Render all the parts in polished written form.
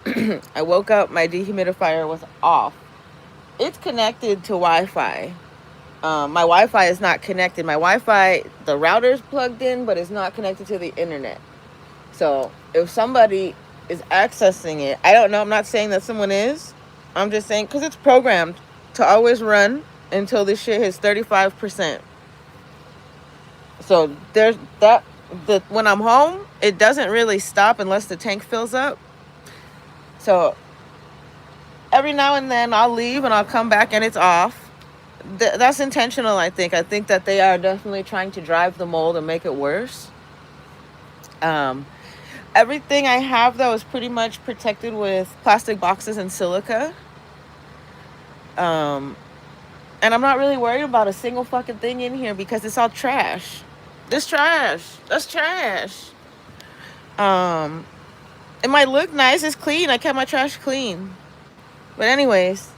I woke up, my dehumidifier was off. It's connected to Wi-Fi. My Wi-Fi is not connected. My Wi-Fi, the router's plugged in, but it's not connected to the internet. So if somebody is accessing it, I don't know. I'm not saying that someone is. I'm just saying because it's programmed to always run until this shit hits 35%. So there's that. When I'm home, it doesn't really stop unless the tank fills up. So every now and then I'll leave and I'll come back and it's off. That's intentional, I think. I think that they are definitely trying to drive the mold and make it worse. Um, Everything I have, though, is pretty much protected with plastic boxes and silica. Um, and I'm not really worried about a single fucking thing in here because it's all trash. This trash. That's trash. Um, it might look nice. It's clean. I kept my trash clean. But anyways,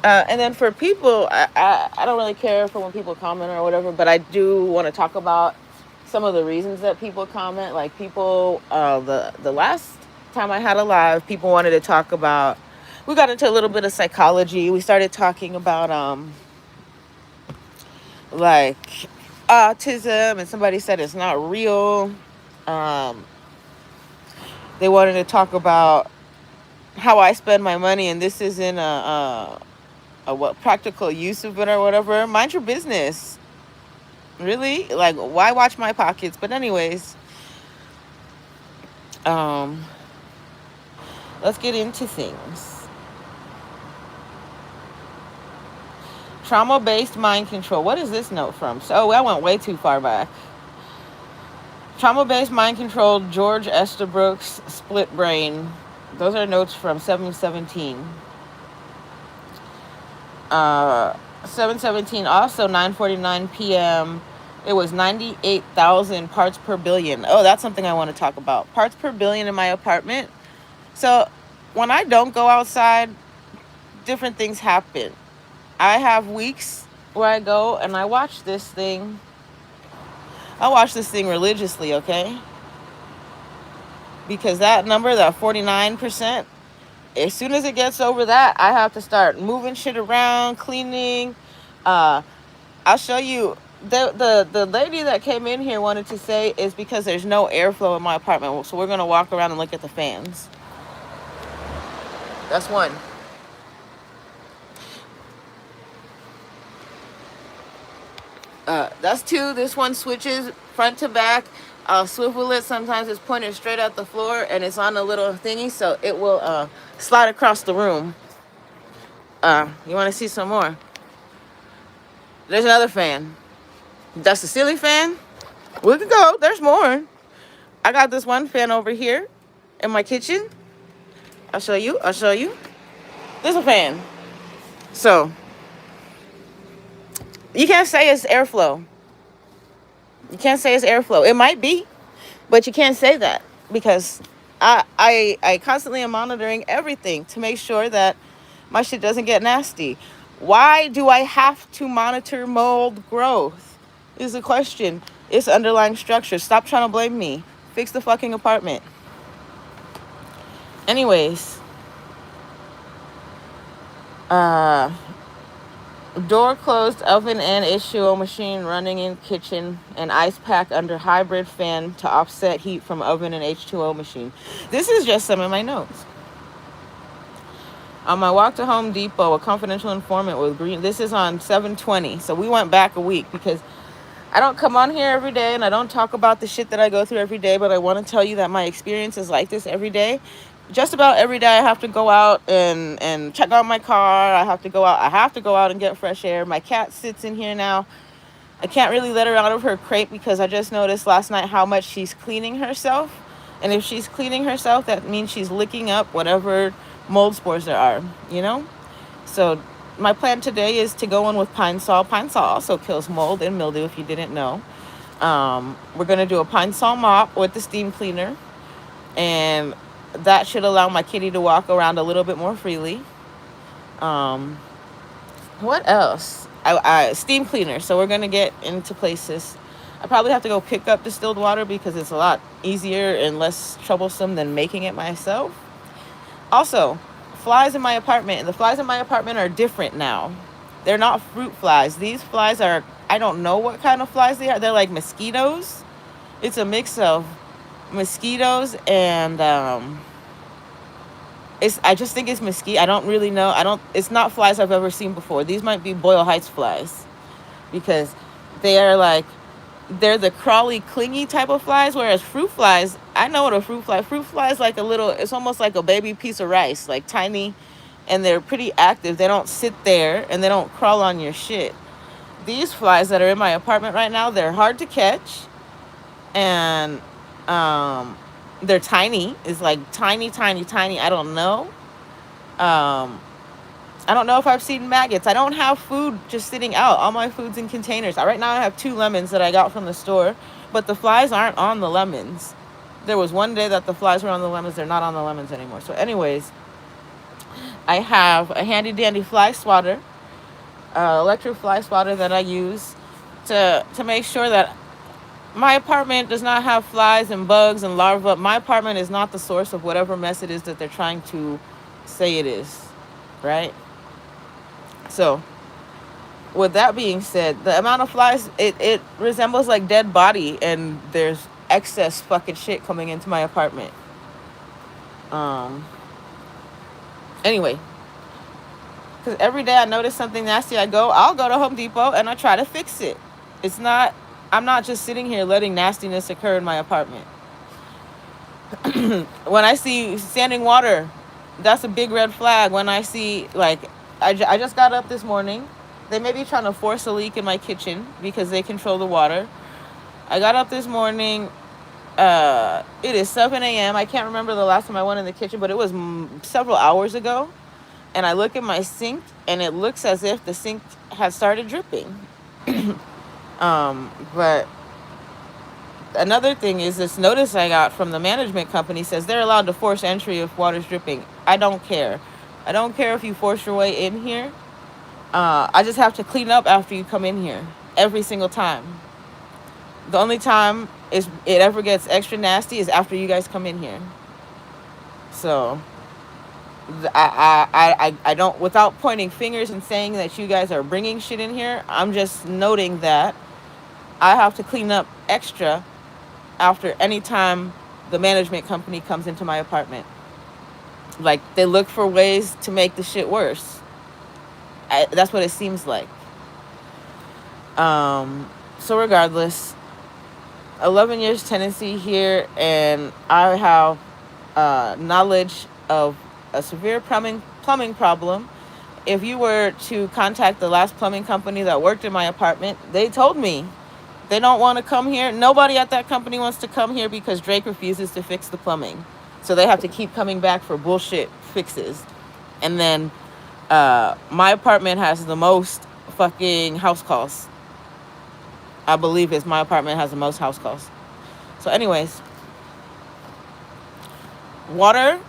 and then for people, I don't really care for when people comment or whatever, but I do want to talk about some of the reasons that people comment. Like people, the last time I had a live, people wanted to talk about. We got into a little bit of psychology. We started talking about like autism, and somebody said it's not real. Um, they wanted to talk about how I spend my money, and this isn't a what practical use of it or whatever. Mind your business. Really? Like, why watch my pockets? But anyways, um, let's get into things. Trauma-based mind control. What is this note from? So I went way too far back. Trauma-based mind control, George Estabrook's Split Brain. Those are notes from 717. 717, also 9:49 p.m. It was 98,000 parts per billion. Oh, that's something I want to talk about. Parts per billion in my apartment. So when I don't go outside, different things happen. I have weeks where I go and I watch this thing. I watch this thing religiously, okay? Because that number, that 49%, as soon as it gets over that, I have to start moving shit around, cleaning. I'll show you. The lady that came in here wanted to say is because there's no airflow in my apartment. So we're going to walk around and look at the fans. That's one. That's two. This one switches front to back. I'll swivel it. Sometimes it's pointed straight at the floor and it's on a little thingy, so it will slide across the room. You want to see some more? There's another fan. That's the ceiling fan. We can go. There's more. I got this one fan over here in my kitchen. I'll show you. There's a fan. So you can't say it's airflow. It might be, but you can't say that because I constantly am monitoring everything to make sure that my shit doesn't get nasty. Why do I have to monitor mold growth? Is the question. It's underlying structure. Stop trying to blame me. Fix the fucking apartment. Anyways, door closed, oven and H2O machine running in kitchen, and ice pack under hybrid fan to offset heat from oven and H2O machine. This is just some of my notes. On my walk to Home Depot, a confidential informant with green. This is on 7/20, so we went back a week because I don't come on here every day and I don't talk about the shit that I go through every day, but I want to tell you that my experience is like this every day. Just about every day I have to go out and check out my car. I have to go out and get fresh air. My cat sits in here now. I can't really let her out of her crate because I just noticed last night how much she's cleaning herself. And if she's cleaning herself, that means she's licking up whatever mold spores there are, you know? So my plan today is to go in with Pine Sol. Pine Sol also kills mold and mildew, if you didn't know. We're going to do a Pine Sol mop with the steam cleaner. And that should allow my kitty to walk around a little bit more freely. What else? I steam cleaner. So we're going to get into places. I probably have to go pick up distilled water because it's a lot easier and less troublesome than making it myself. Also, flies in my apartment. The flies in my apartment are different now. They're not fruit flies. These flies are, I don't know what kind of flies they are. They're like mosquitoes. It's a mix of mosquitoes and I just think it's mosquito. I don't really know. It's not flies I've ever seen before. These might be Boyle Heights flies because they are like, they're the crawly, clingy type of flies, whereas fruit flies, I know what a fruit fly is like. A little, it's almost like a baby piece of rice, like tiny, and they're pretty active. They don't sit there and they don't crawl on your shit. These flies that are in my apartment right now, they're hard to catch, and they're tiny. It's like tiny, tiny, tiny. I don't know. I don't know if I've seen maggots. I don't have food just sitting out. All my food's in containers. Right now I have 2 lemons that I got from the store, but the flies aren't on the lemons. There was one day that the flies were on the lemons. They're not on the lemons anymore. So anyways, I have a handy dandy fly swatter, electric fly swatter that I use to make sure that my apartment does not have flies and bugs and larvae. My apartment is not the source of whatever mess it is that they're trying to say it is, right? So, with that being said, the amount of flies, it resembles like dead body, and there's excess fucking shit coming into my apartment. Anyway, because every day I notice something nasty, I'll go to Home Depot and I try to fix it. I'm not just sitting here letting nastiness occur in my apartment. When I see standing water, that's a big red flag. When I see, like, I just got up this morning. They may be trying to force a leak in my kitchen because they control the water. I got up this morning. It is 7 a.m. I can't remember the last time I went in the kitchen, but it was several hours ago. And I look at my sink, and it looks as if the sink had started dripping. But another thing is this notice I got from the management company says they're allowed to force entry if water's dripping. I don't care. I don't care if you force your way in here. I just have to clean up after you come in here every single time. The only time it ever gets extra nasty is after you guys come in here. So I don't, without pointing fingers and saying that you guys are bringing shit in here, I'm just noting that I have to clean up extra after any time the management company comes into my apartment. Like, they look for ways to make the shit worse. That's what it seems like. So regardless, 11 years tenancy here, and I have knowledge of a severe plumbing problem. If you were to contact the last plumbing company that worked in my apartment, they told me they don't want to come here. Nobody at that company wants to come here because Drake refuses to fix the plumbing. So they have to keep coming back for bullshit fixes. And then my apartment has the most fucking house calls. I believe my apartment has the most house calls. So anyways, water.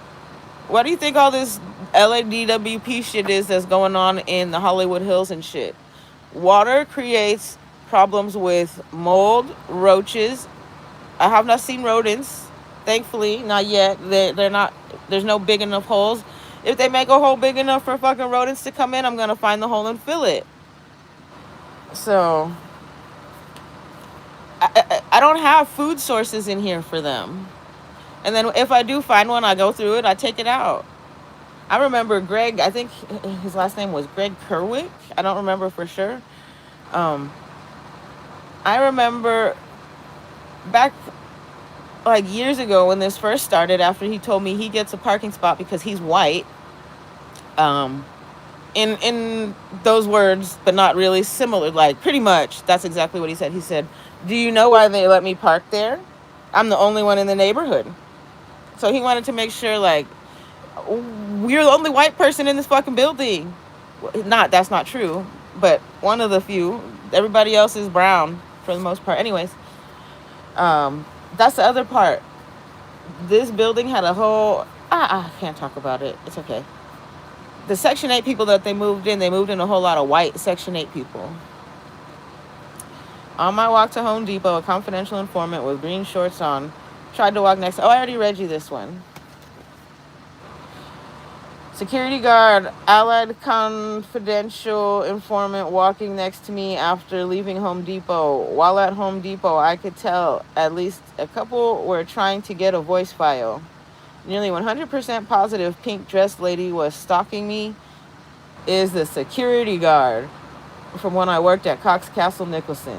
What do you think all this LADWP shit is that's going on in the Hollywood Hills and shit? Water creates problems with mold, roaches. I have not seen rodents, thankfully, not yet. They're not. There's no big enough holes. If they make a hole big enough for fucking rodents to come in, I'm gonna find the hole and fill it. So I don't have food sources in here for them. And then if I do find one, I go through it, I take it out. I remember Greg, I think his last name was Greg Kerwick. I don't remember for sure. I remember back like years ago when this first started, after he told me he gets a parking spot because he's white. In those words, but not really, similar, like pretty much, that's exactly what he said. He said, "Do you know why they let me park there? I'm the only one in the neighborhood." So he wanted to make sure, like, we're the only white person in this fucking building. That's not true, but one of the few. Everybody else is brown for the most part. Anyways, that's the other part. This building had a whole, I can't talk about it. It's okay. The Section 8 people that they moved in a whole lot of white Section 8 people. On my walk to Home Depot, a confidential informant with green shorts on tried to walk next. Oh, I already read you this one. Security guard, allied confidential informant walking next to me after leaving Home Depot. While at Home Depot, I could tell at least a couple were trying to get a voice file. Nearly 100% positive pink dressed lady was stalking me is the security guard from when I worked at Cox Castle Nicholson.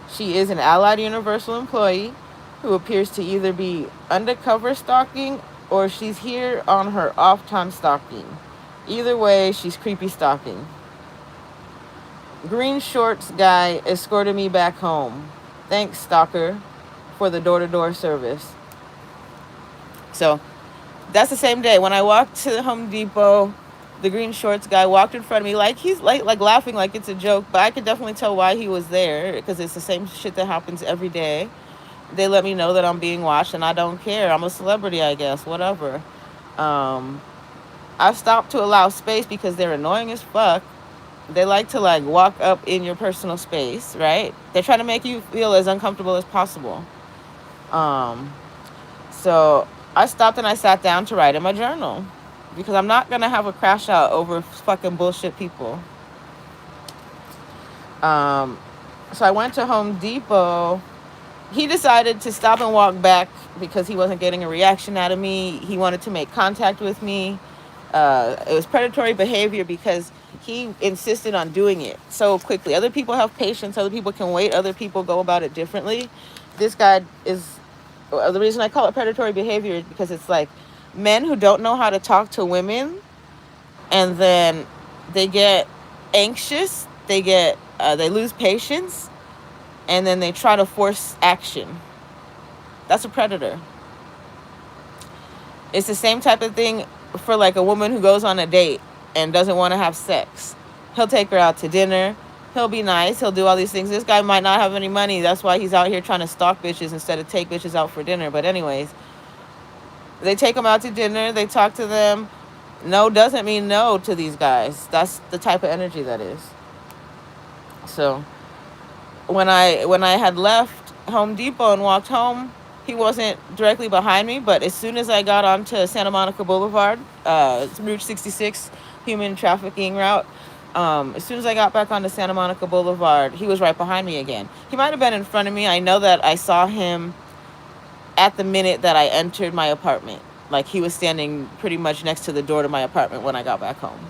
She is an Allied Universal employee who appears to either be undercover stalking or she's here on her off time stalking. Either way, she's creepy stalking. Green shorts guy escorted me back home. Thanks, stalker, for the door-to-door service. So that's the same day. When I walked to Home Depot, the green shorts guy walked in front of me like he's like laughing like it's a joke, but I could definitely tell why he was there because it's the same shit that happens every day. They let me know that I'm being watched and I don't care. I'm a celebrity, I guess, whatever. I've stopped to allow space because they're annoying as fuck. They like to like walk up in your personal space, right? They're trying to make you feel as uncomfortable as possible. So I stopped and I sat down to write in my journal because I'm not gonna have a crash out over fucking bullshit people. So I went to Home Depot. He decided to stop and walk back because he wasn't getting a reaction out of me. He wanted to make contact with me. It was predatory behavior because he insisted on doing it so quickly. Other people have patience. Other people can wait. Other people go about it differently. This guy is... The reason I call it predatory behavior is because it's like men who don't know how to talk to women and then they get anxious. They lose patience. And then they try to force action. That's a predator. It's the same type of thing for like a woman who goes on a date and doesn't want to have sex. He'll take her out to dinner. He'll be nice. He'll do all these things. This guy might not have any money. That's why he's out here trying to stalk bitches instead of take bitches out for dinner. But anyways, they take them out to dinner. They talk to them. No doesn't mean no to these guys. That's the type of energy that is. So when I had left Home Depot and walked home, he wasn't directly behind me, but as soon as I got onto Santa Monica Boulevard, Route 66, human trafficking route, as soon as I got back onto Santa Monica Boulevard, he was right behind me again. He might have been in front of me. I know that I saw him at the minute that I entered my apartment. Like he was standing pretty much next to the door to my apartment when I got back home.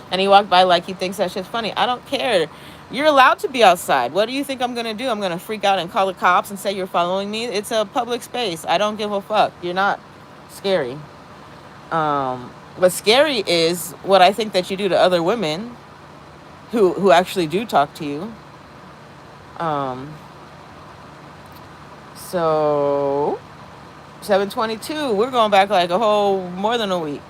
And he walked by like he thinks that shit's funny. I don't care. You're allowed to be outside. What do you think I'm going to do? I'm going to freak out and call the cops and say you're following me? It's a public space. I don't give a fuck. You're not scary. What's scary is what I think that you do to other women who actually do talk to you. So 7/22, we're going back like a whole more than a week.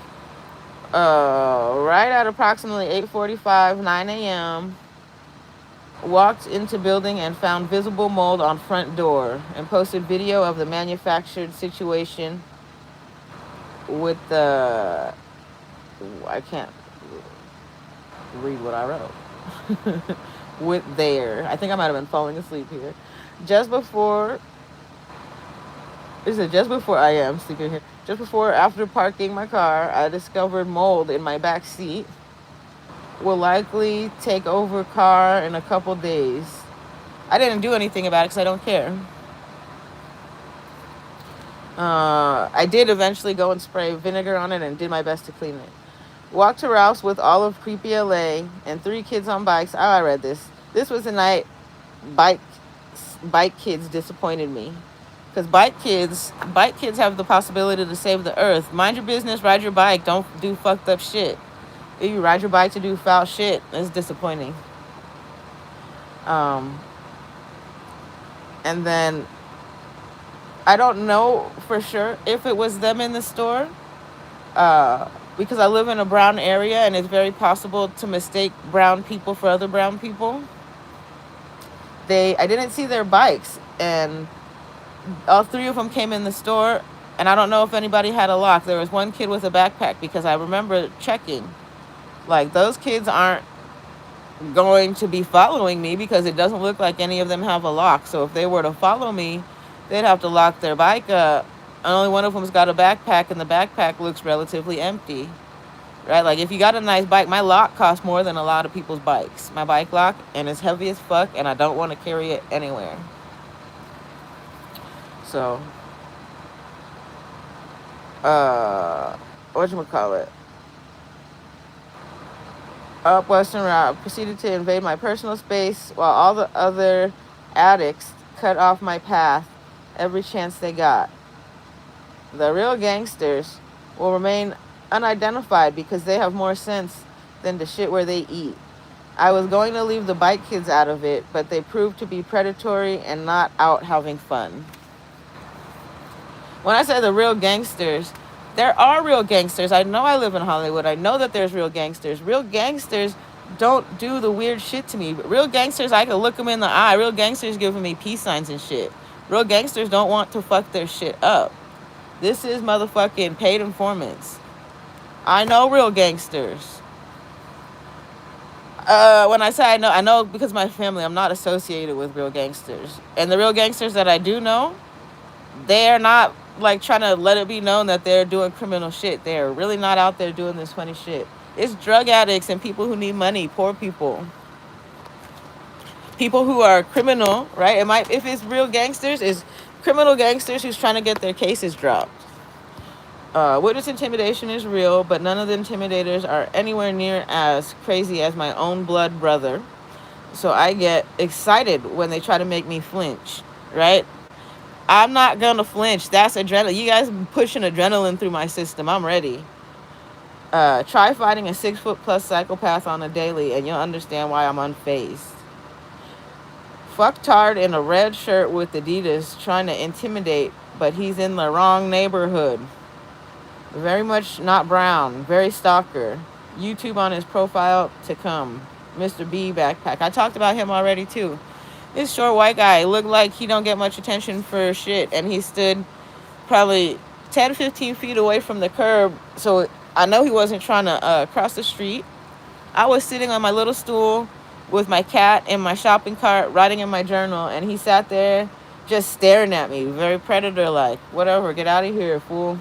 Right at approximately 8:45, 9 a.m., walked into building and found visible mold on front door and posted video of the manufactured situation with the... I can't read what I wrote. With there. I think I might have been falling asleep here. Just before I am sleeping here. Just before, after parking my car, I discovered mold in my back seat. Will likely take over car in a couple days. I didn't do anything about it because I don't care. I did eventually go and spray vinegar on it and did my best to clean it. Walked to Ralph's with all of creepy LA and 3 kids on bikes. Oh, I read this. This was the night bike kids disappointed me. Because bike kids have the possibility to save the earth. Mind your business, ride your bike. Don't do fucked up shit. If you ride your bike to do foul shit, it's disappointing. And then I don't know for sure if it was them in the store, because I live in a brown area and it's very possible to mistake brown people for other brown people. I didn't see their bikes, and all 3 of them came in the store, and I don't know if anybody had a lock. There was one kid with a backpack because I remember checking. Like, those kids aren't going to be following me because it doesn't look like any of them have a lock. So if they were to follow me, they'd have to lock their bike up only one of them's got a backpack, and the backpack looks relatively empty. Right? Like, if you got a nice bike, my lock costs more than a lot of people's bikes. My bike lock, and it's heavy as fuck, and I don't want to carry it anywhere. So, whatchamacallit? Up Western Route, proceeded to invade my personal space while all the other addicts cut off my path every chance they got. The real gangsters will remain unidentified because they have more sense than the shit where they eat. I was going to leave the bike kids out of it, but they proved to be predatory and not out having fun. When I say the real gangsters, there are real gangsters. I know I live in Hollywood. I know that there's real gangsters. Real gangsters don't do the weird shit to me. But real gangsters, I can look them in the eye. Real gangsters giving me peace signs and shit. Real gangsters don't want to fuck their shit up. This is motherfucking paid informants. I know real gangsters. When I say I know because of my family. I'm not associated with real gangsters. And the real gangsters that I do know, they're not like trying to let it be known that they're doing criminal shit. They're really not out there doing this funny shit. It's drug addicts and people who need money, poor people. People who are criminal, right? If it's real gangsters, it's criminal gangsters who's trying to get their cases dropped. Witness intimidation is real, but none of the intimidators are anywhere near as crazy as my own blood brother. So I get excited when they try to make me flinch, right? I'm not gonna flinch. That's adrenaline. You guys pushing adrenaline through my system. I'm ready. Try fighting a 6-foot+ psychopath on a daily, and you'll understand why I'm unfazed. Fucktard in a red shirt with Adidas trying to intimidate, but he's in the wrong neighborhood. Very much not brown. Very stalker. YouTube on his profile to come. Mr. B backpack. I talked about him already too. This short white guy looked like he don't get much attention for shit, and he stood probably 10-15 feet away from the curb, so I know he wasn't trying to cross the street. I was sitting on my little stool with my cat and my shopping cart, writing in my journal, and he sat there just staring at me, very predator-like. Whatever, get out of here, fool.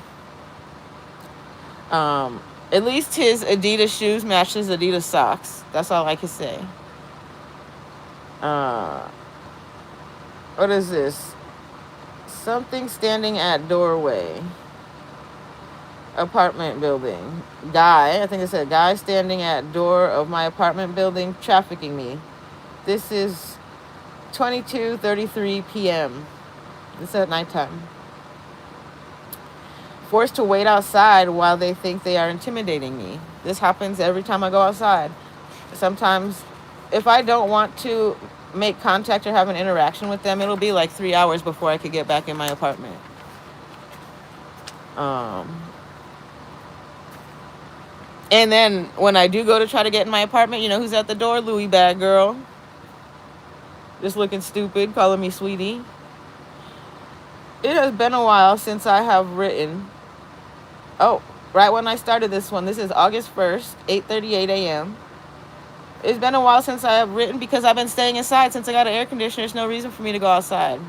At least his Adidas shoes match his Adidas socks. That's all I can say. What is this? Something standing at doorway. Apartment building. Guy, I think it said guy standing at door of my apartment building trafficking me. This is 22:33 p.m. This is at nighttime. Forced to wait outside while they think they are intimidating me. This happens every time I go outside. Sometimes, if I don't want to make contact or have an interaction with them, it'll be like 3 hours before I could get back in my apartment. And then when I do go to try to get in my apartment, you know who's at the door? Louis bag girl. Just looking stupid, calling me sweetie. It has been a while since I have written. Oh, right when I started this one. This is August 1st, 8:38 a.m. It's been a while since I have written because I've been staying inside. Since I got an air conditioner, there's no reason for me to go outside.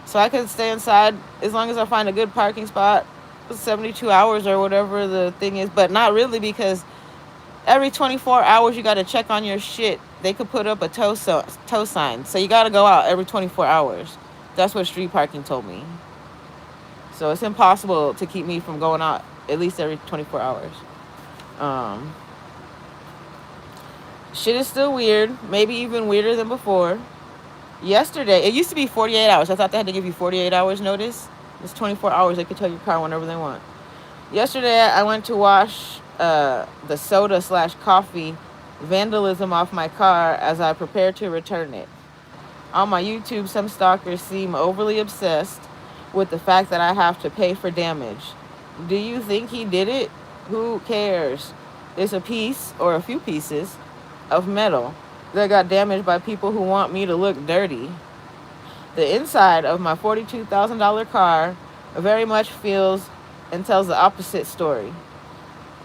So I could stay inside as long as I find a good parking spot, 72 hours or whatever the thing is. But not really, because every 24 hours you got to check on your shit. They could put up a tow sign. So you got to go out every 24 hours. That's what street parking told me. So it's impossible to keep me from going out at least every 24 hours. Shit is still weird. Maybe even weirder than before. Yesterday, it used to be 48 hours. I thought they had to give you 48 hours notice. It's 24 hours. They could tow your car whenever they want. Yesterday, I went to wash the soda/coffee vandalism off my car as I prepared to return it. On my YouTube, some stalkers seem overly obsessed with the fact that I have to pay for damage. Do you think he did it? Who cares? It's a piece or a few pieces of metal that got damaged by people who want me to look dirty. The inside of my $42,000 car very much feels and tells the opposite story.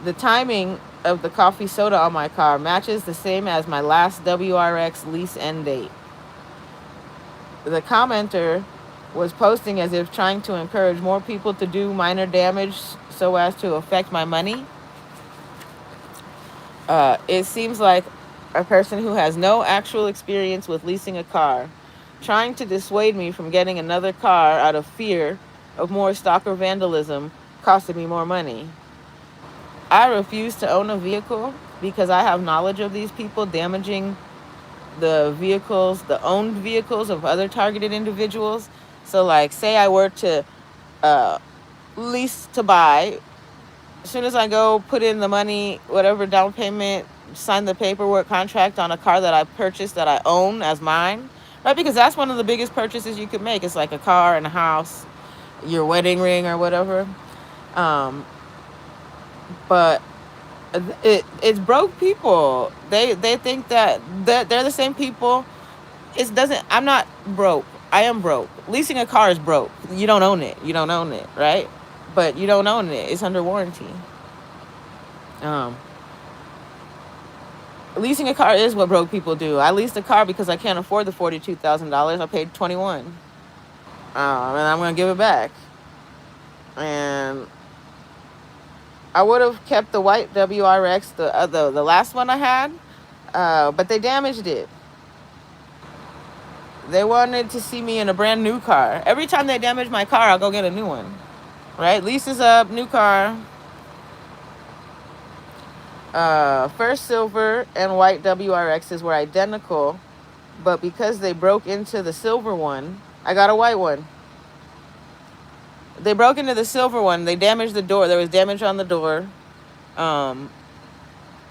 The timing of the coffee soda on my car matches the same as my last WRX lease end date. The commenter was posting as if trying to encourage more people to do minor damage so as to affect my money. It seems like a person who has no actual experience with leasing a car, trying to dissuade me from getting another car out of fear of more stalker vandalism costing me more money. I refuse to own a vehicle because I have knowledge of these people damaging the vehicles, the owned vehicles of other targeted individuals. So, like, say I were to uh, lease to buy, as soon as I go put in the money, whatever down payment, sign the paperwork contract on a car that I purchased that I own as mine, right? Because that's one of the biggest purchases you could make. It's like a car and a house, your wedding ring or whatever. But it's broke people. They think that they're the same people. It doesn't. I'm not broke. I am broke. Leasing a car is broke. You don't own it. You don't own it, right? But you don't own it. It's under warranty. Leasing a car is what broke people do. I leased a car because I can't afford the $42,000. I paid $21,000, and I'm gonna give it back. And I would have kept the white WRX, the last one I had, but they damaged it. They wanted to see me in a brand new car. Every time they damage my car, I'll go get a new one. Right? Lease is up, new car. First silver and white WRXs were identical, but because they broke into the silver one, I got a white one. They broke into the silver one. They damaged the door. There was damage on the door.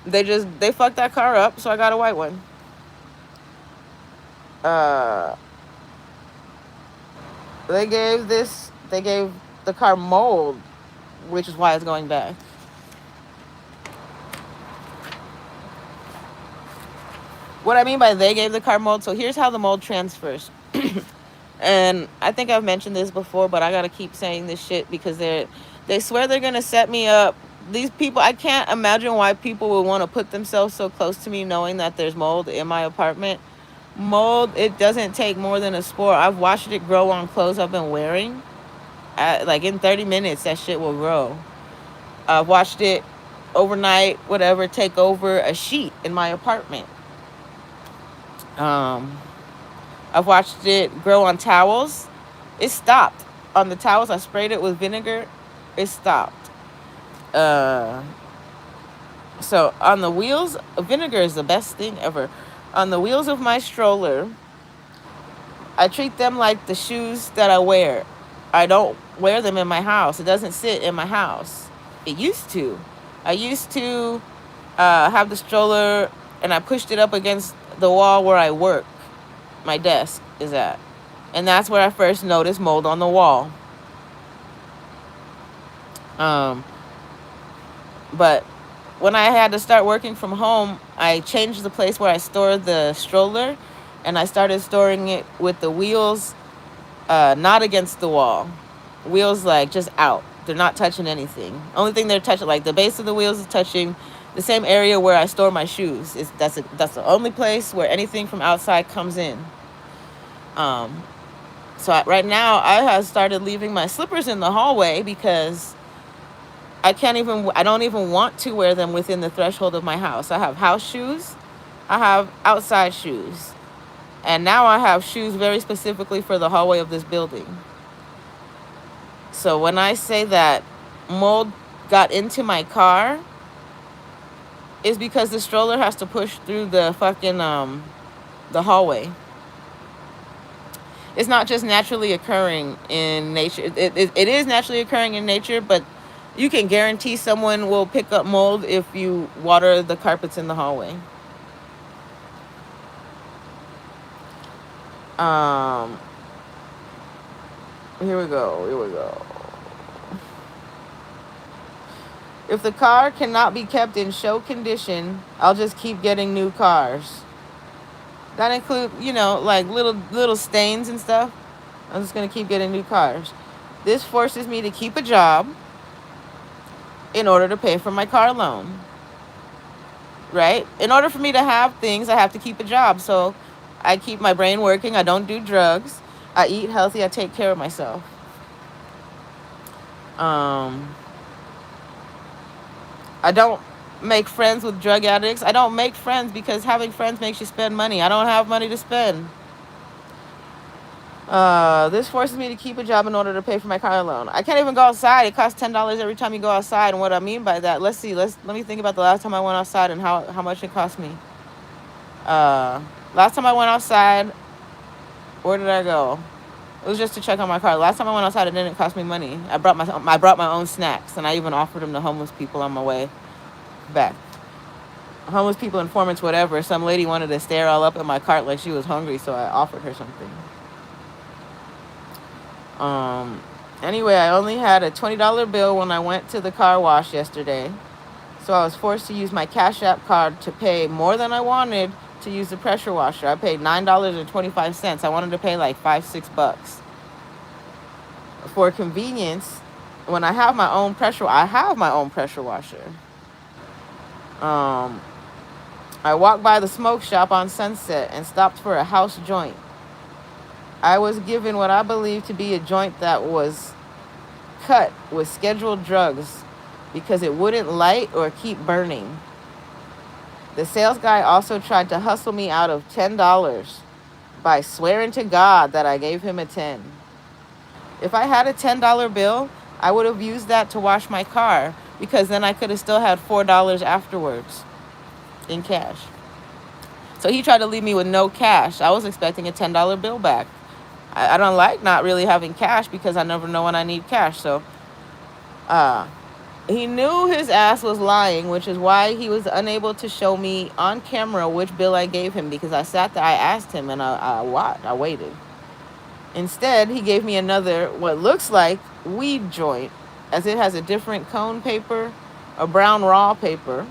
They fucked that car up, so I got a white one. They gave the car mold, which is why it's going back. What I mean by they gave the car mold, so here's how the mold transfers. And I think I've mentioned this before, but I gotta keep saying this shit because they swear they're gonna set me up. These people, I can't imagine why people would want to put themselves so close to me knowing that there's mold in my apartment. Mold, it doesn't take more than a spore. I've watched it grow on clothes I've been wearing. Like in 30 minutes, that shit will grow. I've watched it overnight, whatever, take over a sheet in my apartment. I've watched it grow on towels. It stopped. On the towels, I sprayed it with vinegar. It stopped. So on the wheels, vinegar is the best thing ever. On the wheels of my stroller, I treat them like the shoes that I wear. I don't wear them in my house. It doesn't sit in my house. It used to. I used to have the stroller and I pushed it up against the wall where I work. My desk is at. And that's where I first noticed mold on the wall. But when I had to start working from home, I changed the place where I stored the stroller, and I started storing it with the wheels not against the wall. Wheels like just out. They're not touching anything. Only thing they're touching, like the base of the wheels is touching the same area where I store my shoes. That's the only place where anything from outside comes in. So right now I have started leaving my slippers in the hallway because I don't even want to wear them within the threshold of my house. I have house shoes. I have outside shoes. And now I have shoes very specifically for the hallway of this building. So when I say that mold got into my car, is because the stroller has to push through the fucking, the hallway. It's not just naturally occurring in nature. It is naturally occurring in nature, but you can guarantee someone will pick up mold if you water the carpets in the hallway. Here we go. If the car cannot be kept in show condition, I'll just keep getting new cars. That include, like little stains and stuff. I'm just going to keep getting new cars. This forces me to keep a job in order to pay for my car loan. Right? In order for me to have things, I have to keep a job. So I keep my brain working. I don't do drugs. I eat healthy. I take care of myself. I don't make friends with drug addicts. I don't make friends because having friends makes you spend money. I don't have money to spend. This forces me to keep a job in order to pay for my car loan. I can't even go outside. It costs $10 every time you go outside. And what I mean by that, let's see. Let me think about the last time I went outside and how much it cost me. Last time I went outside, where did I go? It was just to check on my car. Last time I went outside, it didn't cost me money. I brought my own snacks, and I even offered them to homeless people on my way back. Homeless people, informants, whatever. Some lady wanted to stare all up at my cart like she was hungry, so I offered her something. Anyway, I only had a $20 bill when I went to the car wash yesterday, so I was forced to use my Cash App card to pay more than I wanted to use the pressure washer. I paid $9.25. I wanted to pay like $5-6. For convenience, when I have my own pressure washer. I walked by the smoke shop on Sunset and stopped for a house joint. I was given what I believe to be a joint that was cut with scheduled drugs because it wouldn't light or keep burning. The sales guy also tried to hustle me out of $10 by swearing to God that I gave him a 10. If I had a $10 bill, I would have used that to wash my car because then I could have still had $4 afterwards in cash. So he tried to leave me with no cash. I was expecting a $10 bill back. I don't like not really having cash because I never know when I need cash. So he knew his ass was lying, which is why he was unable to show me on camera which bill I gave him, because I sat there, I asked him, and I waited. Instead, he gave me another, what looks like weed joint, as it has a different cone paper, a brown raw paper.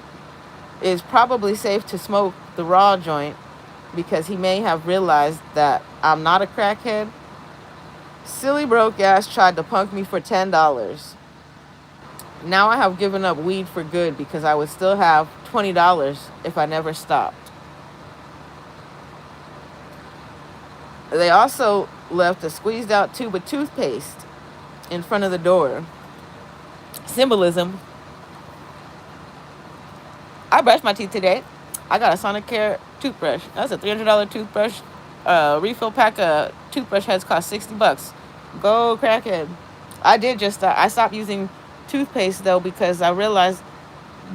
It is probably safe to smoke the raw joint because he may have realized that I'm not a crackhead. Silly broke ass tried to punk me for $10. Now I have given up weed for good because I would still have $20 if I never stopped. They also left a squeezed out tube of toothpaste in front of the door. Symbolism. I brushed my teeth today. I got a Sonicare toothbrush. That's a $300 toothbrush. Refill pack of toothbrush heads cost $60. Go crackhead. I stopped using toothpaste though because I realized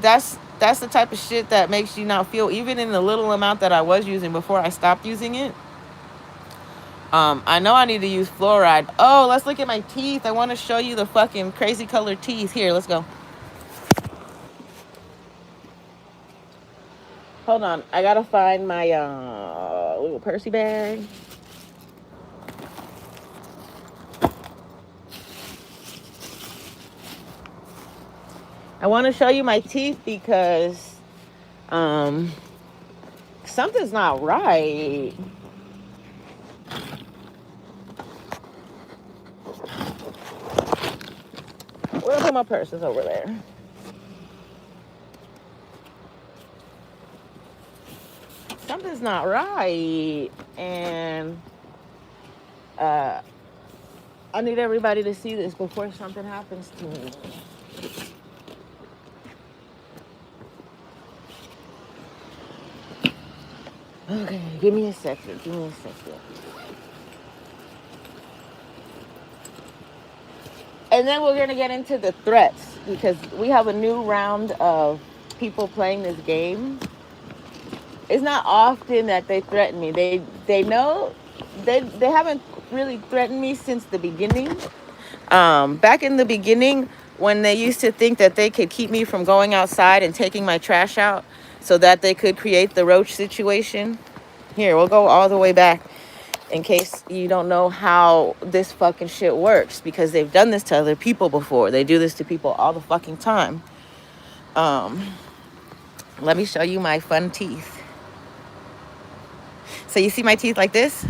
that's the type of shit that makes you not feel, even in the little amount that I was using before I stopped using it. I know I need to use fluoride. Oh, let's look at my teeth. I want to show you the fucking crazy colored teeth. Here, let's go. Hold on. I gotta find my little Percy bag. I want to show you my teeth because something's not right. Where are my purses? Over there. Something's not right, and I need everybody to see this before something happens to me. Okay, give me a second. And then we're going to get into the threats because we have a new round of people playing this game. It's not often that they threaten me. They know they haven't really threatened me since the beginning. Back in the beginning, when they used to think that they could keep me from going outside and taking my trash out so that they could create the roach situation. Here, we'll go all the way back in case you don't know how this fucking shit works, because they've done this to other people before. They do this to people all the fucking time. Let me show you my fun teeth. So you see my teeth like this?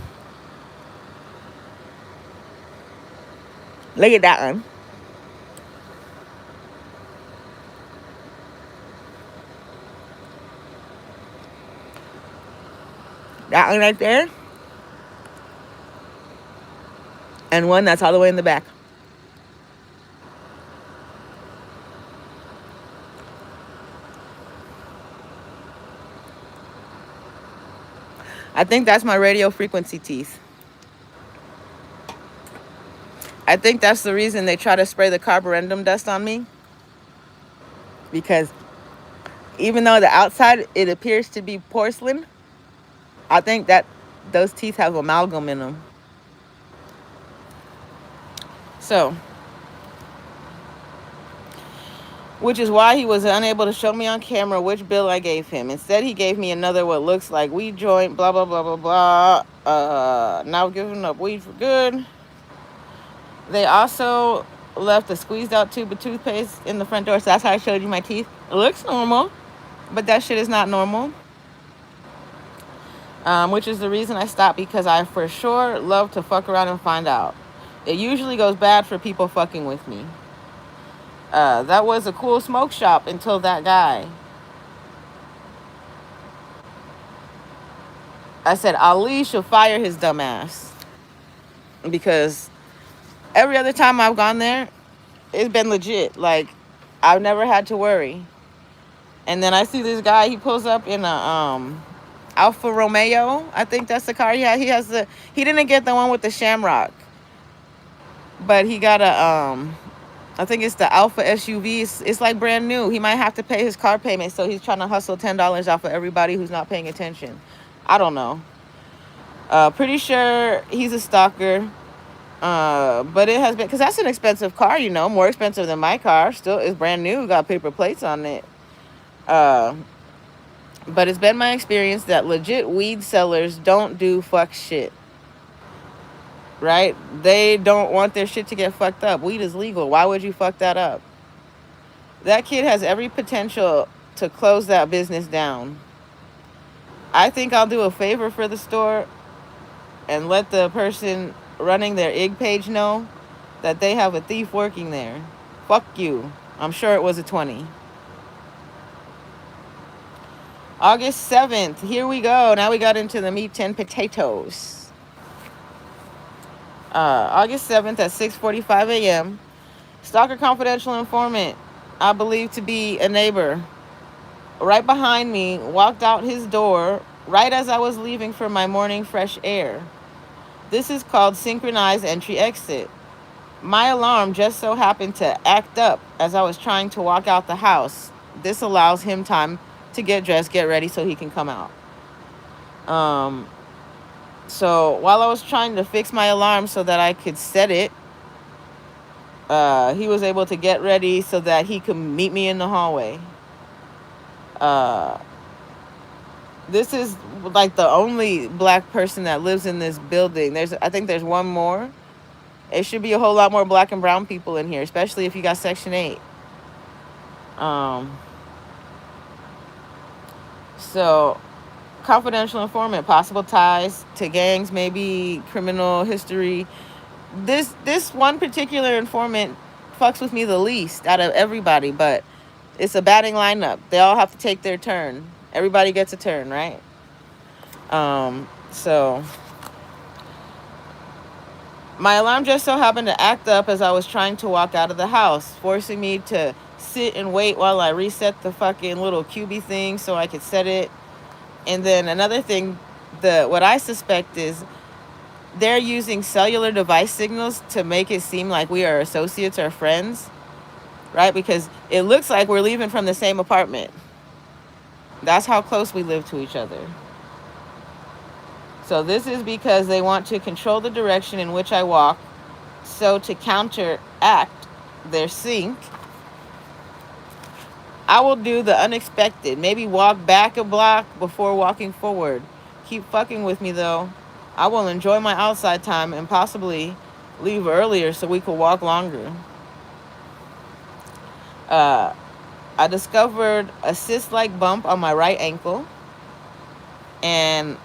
Look at that one. That one right there. and one that's all the way in the back. I think that's my radio frequency teeth. I think that's the reason they try to spray the carborundum dust on me, because even though the outside it appears to be porcelain, I think that those teeth have amalgam in them. So, which is why he was unable to show me on camera which bill I gave him. Instead, he gave me another what looks like weed joint, blah, blah, blah, blah, blah. Now giving up weed for good. They also left a squeezed out tube of toothpaste in the front door. So that's how I showed you my teeth. It looks normal, but that shit is not normal. Which is the reason I stopped, because I for sure love to fuck around and find out. It usually goes bad for people fucking with me. That was a cool smoke shop until that guy. I said Ali should fire his dumb ass, because every other time I've gone there, it's been legit. Like, I've never had to worry. And then I see this guy, he pulls up in a Alfa Romeo. I think that's the car he had. He didn't get the one with the shamrock, but he got a I think it's the Alpha SUV. It's like brand new. He might have to pay his car payment, so he's trying to hustle $10 off of everybody who's not paying attention. I don't know. Pretty sure he's a stalker. But it has been, because that's an expensive car, more expensive than my car. Still, it's brand new, got paper plates on it. But it's been my experience that legit weed sellers don't do fuck shit. Right? They don't want their shit to get fucked up. Weed is legal. Why would you fuck that up? That kid has every potential to close that business down. I think I'll do a favor for the store and let the person running their IG page know that they have a thief working there. Fuck you. I'm sure it was a 20. August 7th. Here we go. Now we got into the meat and potatoes. August 7th at 6:45 a.m. Stalker confidential informant, I believe to be a neighbor, right behind me, walked out his door right as I was leaving for my morning fresh air. This is called synchronized entry-exit. My alarm just so happened to act up as I was trying to walk out the house. This allows him time to get dressed, get ready, so he can come out. So while I was trying to fix my alarm so that I could set it, he was able to get ready so that he could meet me in the hallway. This is like the only black person that lives in this building. I think there's one more. It should be a whole lot more black and brown people in here, especially if you got Section 8. So, confidential informant, possible ties to gangs, maybe criminal history. This one particular informant fucks with me the least out of everybody, but it's a batting lineup. They all have to take their turn. Everybody gets a turn, right? So my alarm just so happened to act up as I was trying to walk out of the house, forcing me to sit and wait while I reset the fucking little QB thing so I could set it. And then another thing, what I suspect is they're using cellular device signals to make it seem like we are associates or friends, right? Because it looks like we're leaving from the same apartment. That's how close we live to each other. So this is because they want to control the direction in which I walk. So to counteract their sync, I will do the unexpected. Maybe walk back a block before walking forward. Keep fucking with me though. I will enjoy my outside time and possibly leave earlier so we could walk longer. I discovered a cyst-like bump on my right ankle. And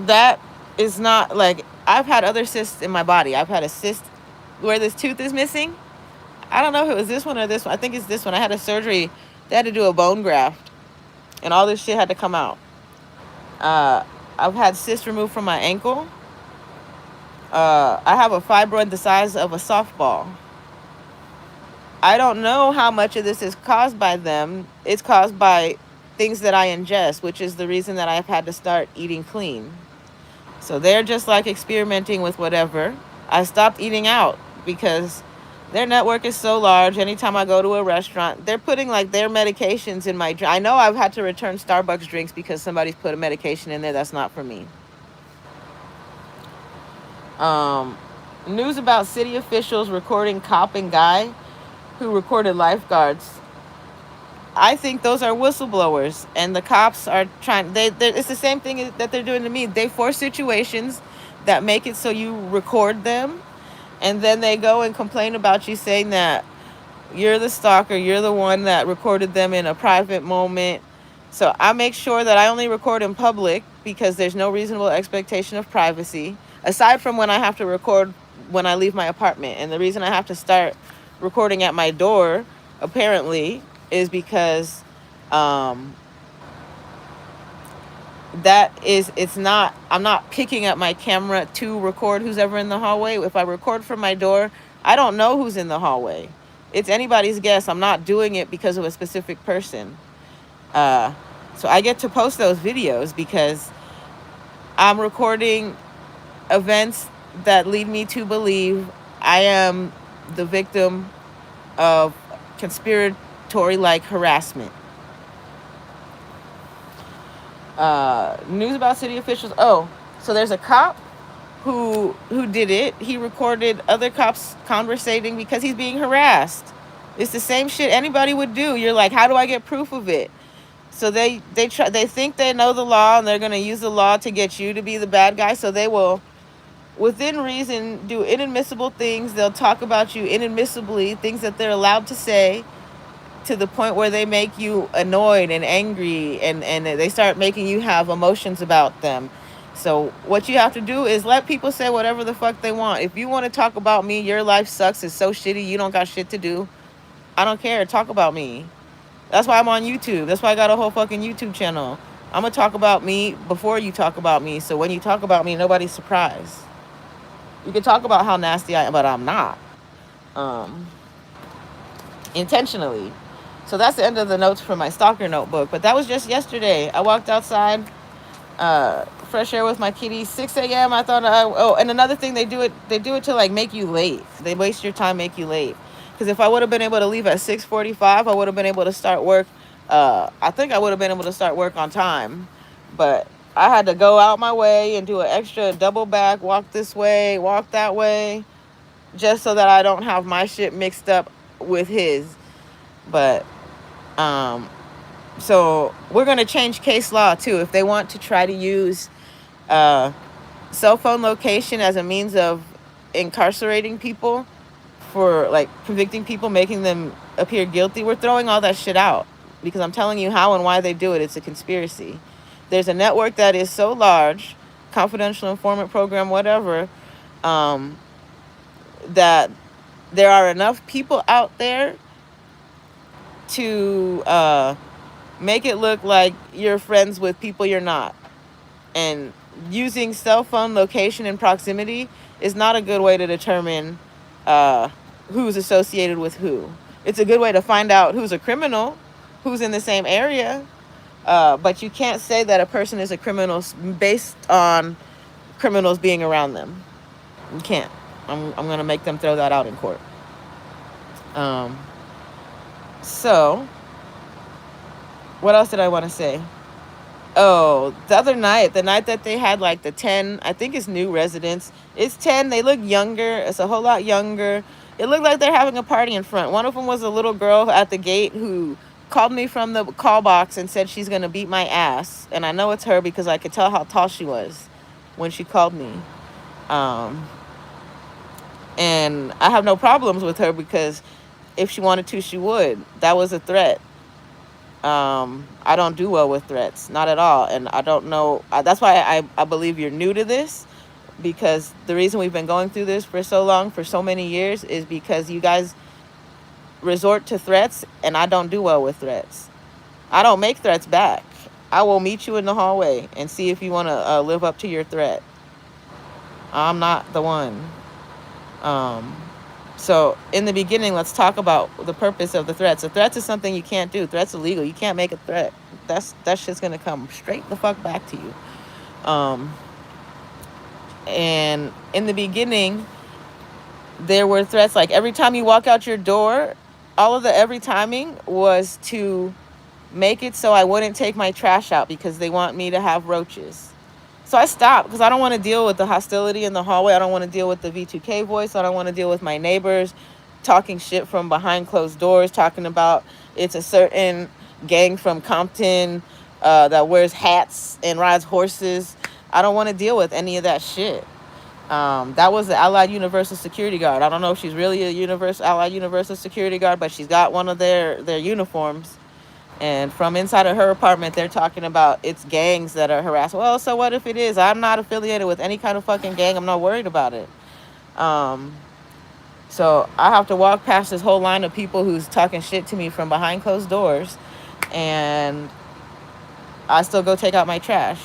that is not like, I've had other cysts in my body. I've had a cyst where this tooth is missing. I don't know if it was this one or this one. I think it's this one. I had a surgery. They had to do a bone graft. And all this shit had to come out. I've had cysts removed from my ankle. I have a fibroid the size of a softball. I don't know how much of this is caused by them. It's caused by things that I ingest, which is the reason that I've had to start eating clean. So they're just like experimenting with whatever. I stopped eating out because their network is so large. Anytime I go to a restaurant, they're putting like their medications in my drink. I know I've had to return Starbucks drinks because somebody's put a medication in there that's not for me. News about city officials recording cop and guy who recorded lifeguards. I think those are whistleblowers, and the cops are trying. It's the same thing that they're doing to me. They force situations that make it so you record them, and then they go and complain about you, saying that you're the stalker, you're the one that recorded them in a private moment. So I make sure that I only record in public because there's no reasonable expectation of privacy, aside from when I have to record when I leave my apartment. And the reason I have to start recording at my door, apparently, is because I'm not picking up my camera to record who's ever in the hallway. If I record from my door, I don't know who's in the hallway. It's anybody's guess. I'm not doing it because of a specific person. So I get to post those videos because I'm recording events that lead me to believe I am the victim of conspiratory-like harassment. News about city officials. Oh, so there's a cop who did it. He recorded other cops conversating because he's being harassed. It's the same shit anybody would do. You're like, how do I get proof of it? So they think they know the law, and they're going to use the law to get you to be the bad guy. So they will, within reason, do inadmissible things. They'll talk about you inadmissibly, things that they're allowed to say, to the point where they make you annoyed and angry, and they start making you have emotions about them. So what you have to do is let people say whatever the fuck they want. If you want to talk about me, your life sucks, it's so shitty, you don't got shit to do, I don't care. Talk about me. That's why I'm on YouTube. That's why I got a whole fucking YouTube channel. I'm going to talk about me before you talk about me. So when you talk about me, nobody's surprised. You can talk about how nasty I am, but I'm not. Intentionally. So that's the end of the notes from my stalker notebook. But that was just yesterday. I walked outside, fresh air with my kitty, 6 a.m. I thought, and another thing, they do it to like make you late. They waste your time, make you late. Because if I would have been able to leave at 6:45, I would have been able to start work. I think I would have been able to start work on time. But I had to go out my way and do an extra double back, walk this way, walk that way, just so that I don't have my shit mixed up with his. But so we're going to change case law too. If they want to try to use cell phone location as a means of incarcerating people, for like convicting people, making them appear guilty, we're throwing all that shit out, because I'm telling you how and why they do it. It's a conspiracy. There's a network that is so large, confidential informant program, whatever, that there are enough people out there to make it look like you're friends with people you're not. And using cell phone location and proximity is not a good way to determine who's associated with who. It's a good way to find out who's a criminal, who's in the same area, but you can't say that a person is a criminal based on criminals being around them. You can't. I'm going to make them throw that out in court. So, what else did I want to say? Oh, the night that they had like the 10, I think it's new residents. It's 10. They look younger. It's a whole lot younger. It looked like they're having a party in front. One of them was a little girl at the gate who called me from the call box and said she's going to beat my ass. And I know it's her because I could tell how tall she was when she called me. And I have no problems with her because if she wanted to, she would. That was a threat. I don't do well with threats, not at all. And I don't know. That's why I believe you're new to this, because the reason we've been going through this for so long, for so many years, is because you guys resort to threats, and I don't do well with threats. I don't make threats back. I will meet you in the hallway and see if you want to live up to your threat. I'm not the one. So in the beginning, let's talk about the purpose of the threats. A threat is something you can't do. Threat's illegal. You can't make a threat. That shit's gonna come straight the fuck back to you. And in the beginning, there were threats like every time you walk out your door, all of the every timing was to make it so I wouldn't take my trash out because they want me to have roaches. So I stopped because I don't want to deal with the hostility in the hallway. I don't want to deal with the v2k voice. I don't want to deal with my neighbors talking shit from behind closed doors, talking about it's a certain gang from Compton that wears hats and rides horses. I don't want to deal with any of that shit. That was the Allied Universal Security Guard. I don't know if she's really a Allied Universal Security Guard, but she's got one of their uniforms. And from inside of her apartment, they're talking about it's gangs that are harassing. Well, so what if it is? I'm not affiliated with any kind of fucking gang. I'm not worried about it. So I have to walk past this whole line of people who's talking shit to me from behind closed doors, and I still go take out my trash.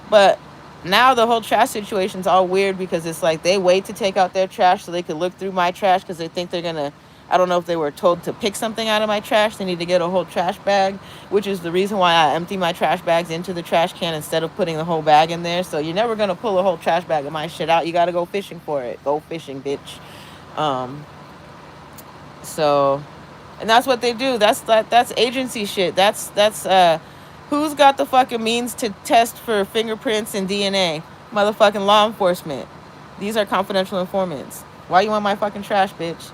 But now the whole trash situation's all weird because it's like they wait to take out their trash so they could look through my trash because they think they're gonna, I don't know if they were told to pick something out of my trash. They need to get a whole trash bag, which is the reason why I empty my trash bags into the trash can instead of putting the whole bag in there. So you're never gonna pull a whole trash bag of my shit out. You gotta go fishing for it. Go fishing, bitch. So, and that's what they do. That's agency shit. That's who's got the fucking means to test for fingerprints and DNA? Motherfucking law enforcement. These are confidential informants. Why you want my fucking trash, bitch?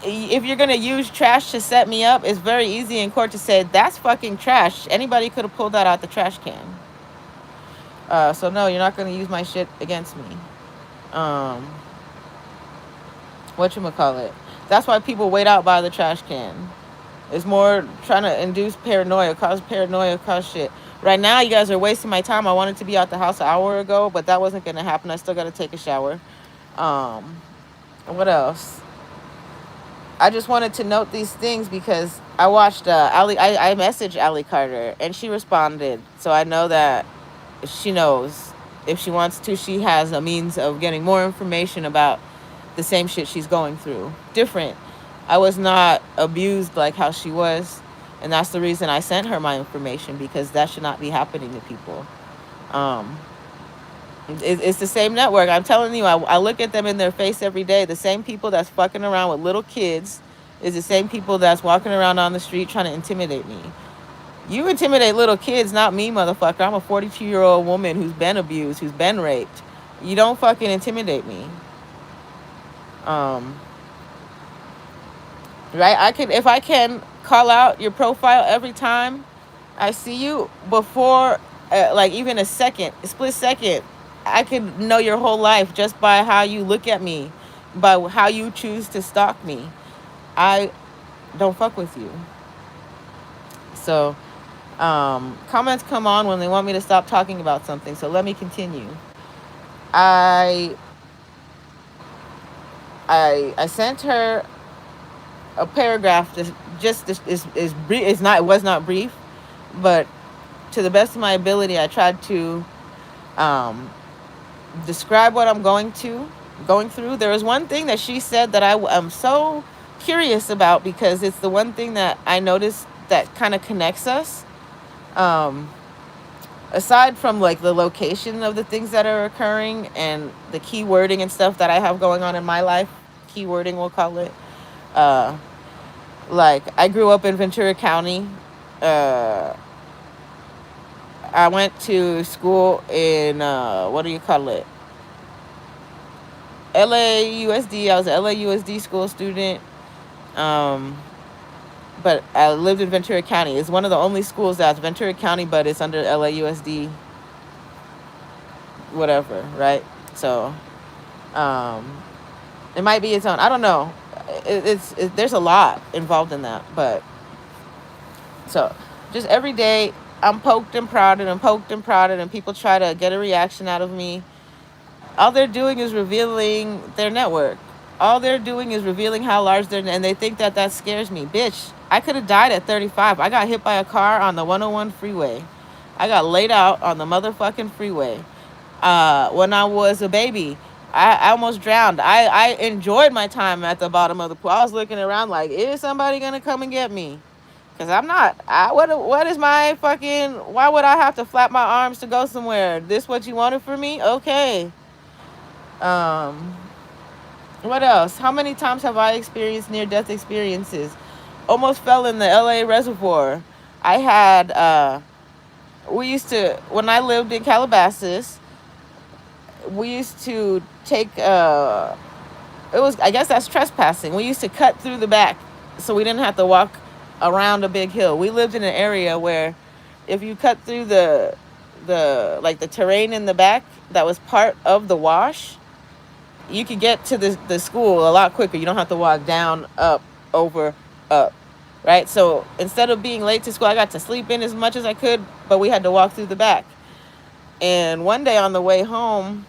If you're gonna use trash to set me up, it's very easy in court to say that's fucking trash. Anybody could have pulled that out the trash can. So no, you're not gonna use my shit against me. Whatchamacallit. That's why people wait out by the trash can. It's more trying to induce paranoia, cause shit. Right now, you guys are wasting my time. I wanted to be out the house an hour ago, but that wasn't going to happen. I still got to take a shower. What else? I just wanted to note these things because I watched I messaged Allie Carter, and she responded. So I know that she knows. If she wants to, she has a means of getting more information about the same shit she's going through. Different. I was not abused like how she was, and that's the reason I sent her my information, because that should not be happening to people. It's the same network. I'm telling you, I look at them in their face every day. The same people that's fucking around with little kids is the same people that's walking around on the street trying to intimidate me. You intimidate little kids, not me, motherfucker. I'm a 42-year-old woman who's been abused, who's been raped. You don't fucking intimidate me. Right? If I can call out your profile every time I see you before, like even a split second, I could know your whole life just by how you look at me, by how you choose to stalk me. I don't fuck with you. So, comments come on when they want me to stop talking about something. So let me continue. I sent her a paragraph that it was not brief, but to the best of my ability, I tried to describe what I'm going through. There was one thing that she said that I am so curious about, because it's the one thing that I noticed that kind of connects us. Aside from like the location of the things that are occurring and the keywording and stuff that I have going on in my life, keywording we'll call it. Like I grew up in Ventura County. I went to school in LAUSD. I was an LAUSD school student. But I lived in Ventura County. It's one of the only schools that's Ventura County, but it's under LAUSD whatever, right? So it might be its own. I don't know. There's a lot involved in that, but so just every day I'm poked and prodded and people try to get a reaction out of me. All they're doing is revealing their network. All they're doing is revealing how large and they think that scares me. Bitch, I could have died at 35. I got hit by a car on the 101 freeway. I got laid out on the motherfucking freeway. when I was a baby. I almost drowned. I enjoyed my time at the bottom of the pool. I was looking around like, is somebody gonna come and get me? Cause I'm not. What is my fucking? Why would I have to flap my arms to go somewhere? This what you wanted for me? Okay. Um. What else? How many times have I experienced near-death experiences? Almost fell in the LA reservoir. I had. We used to, when I lived in Calabasas, we used to take. It was, I guess that's trespassing. We used to cut through the back, so we didn't have to walk around a big hill. We lived in an area where, if you cut through the terrain in the back that was part of the wash, you could get to the school a lot quicker. You don't have to walk down, up, over, up, right? So instead of being late to school, I got to sleep in as much as I could, but we had to walk through the back. And one day on the way home,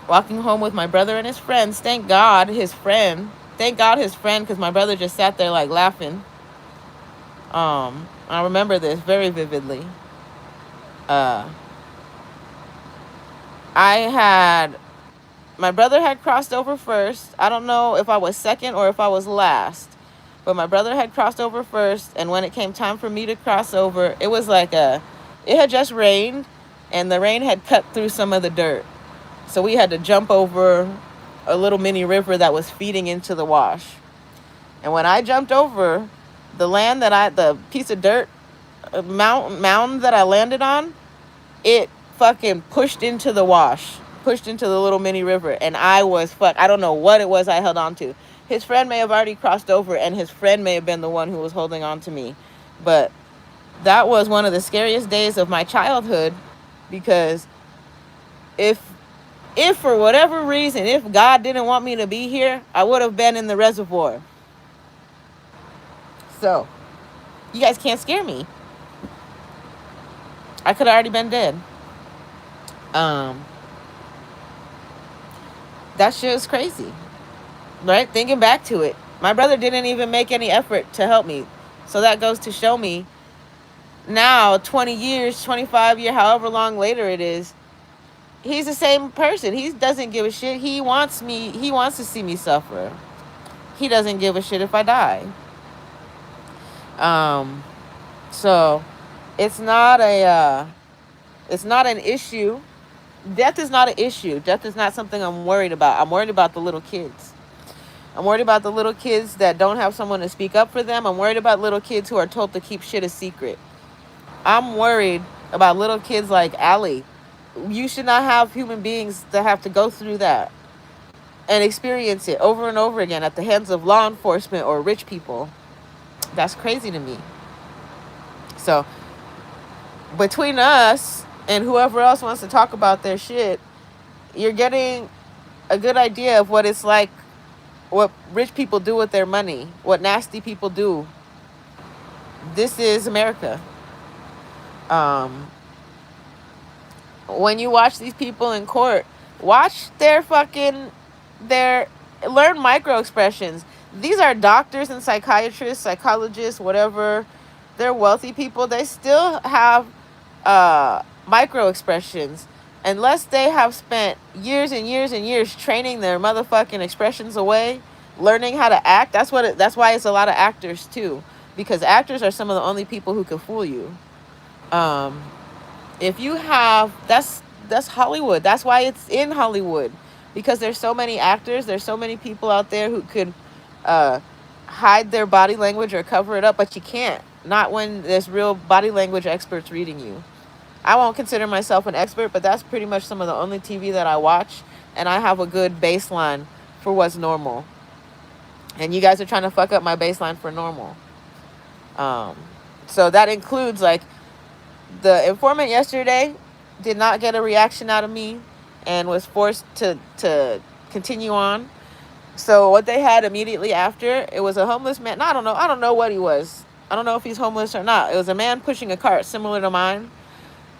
walking home with my brother and his friends, thank God his friend, because my brother just sat there like laughing. I remember this very vividly. My brother had crossed over first. I don't know if I was second or if I was last, but my brother had crossed over first. And when it came time for me to cross over, it was like it had just rained, and the rain had cut through some of the dirt. So we had to jump over a little mini river that was feeding into the wash. And when I jumped over, the piece of dirt, mound that I landed on, it fucking pushed into the wash, pushed into the little mini river. And I don't know what it was I held on to. His friend may have already crossed over, and his friend may have been the one who was holding on to me. But that was one of the scariest days of my childhood, because if for whatever reason, if God didn't want me to be here, I would have been in the reservoir. So, you guys can't scare me. I could have already been dead. That shit is crazy, right? Thinking back to it, my brother didn't even make any effort to help me. So that goes to show me now, 20 years, 25 years, however long later it is, he's the same person. He doesn't give a shit. He wants to see me suffer. He doesn't give a shit if I die. So it's not an issue. Death is not an issue. Death is not something I'm worried about. I'm worried about the little kids. I'm worried about the little kids that don't have someone to speak up for them. I'm worried about little kids who are told to keep shit a secret. I'm worried about little kids like Allie. You should not have human beings that have to go through that and experience it over and over again at the hands of law enforcement or rich people. That's crazy to me. So, between us and whoever else wants to talk about their shit, you're getting a good idea of what it's like, what rich people do with their money, what nasty people do. This is America. When you watch these people in court, watch learn micro expressions. These are doctors and psychiatrists, psychologists, whatever. They're wealthy people. They still have micro expressions, unless they have spent years and years and years training their motherfucking expressions away, learning how to act. That's why it's a lot of actors too, because actors are some of the only people who can fool you. If you have, that's Hollywood. That's why it's in Hollywood, because there's so many actors. There's so many people out there who could hide their body language or cover it up, but you can't. Not when there's real body language experts reading you. I won't consider myself an expert, but that's pretty much some of the only TV that I watch, and I have a good baseline for what's normal. And you guys are trying to fuck up my baseline for normal. So that includes, like, the informant yesterday did not get a reaction out of me and was forced to continue on. So what they had immediately after, it was a homeless man. No, I don't know what he was. I don't know if he's homeless or not. It was a man pushing a cart similar to mine.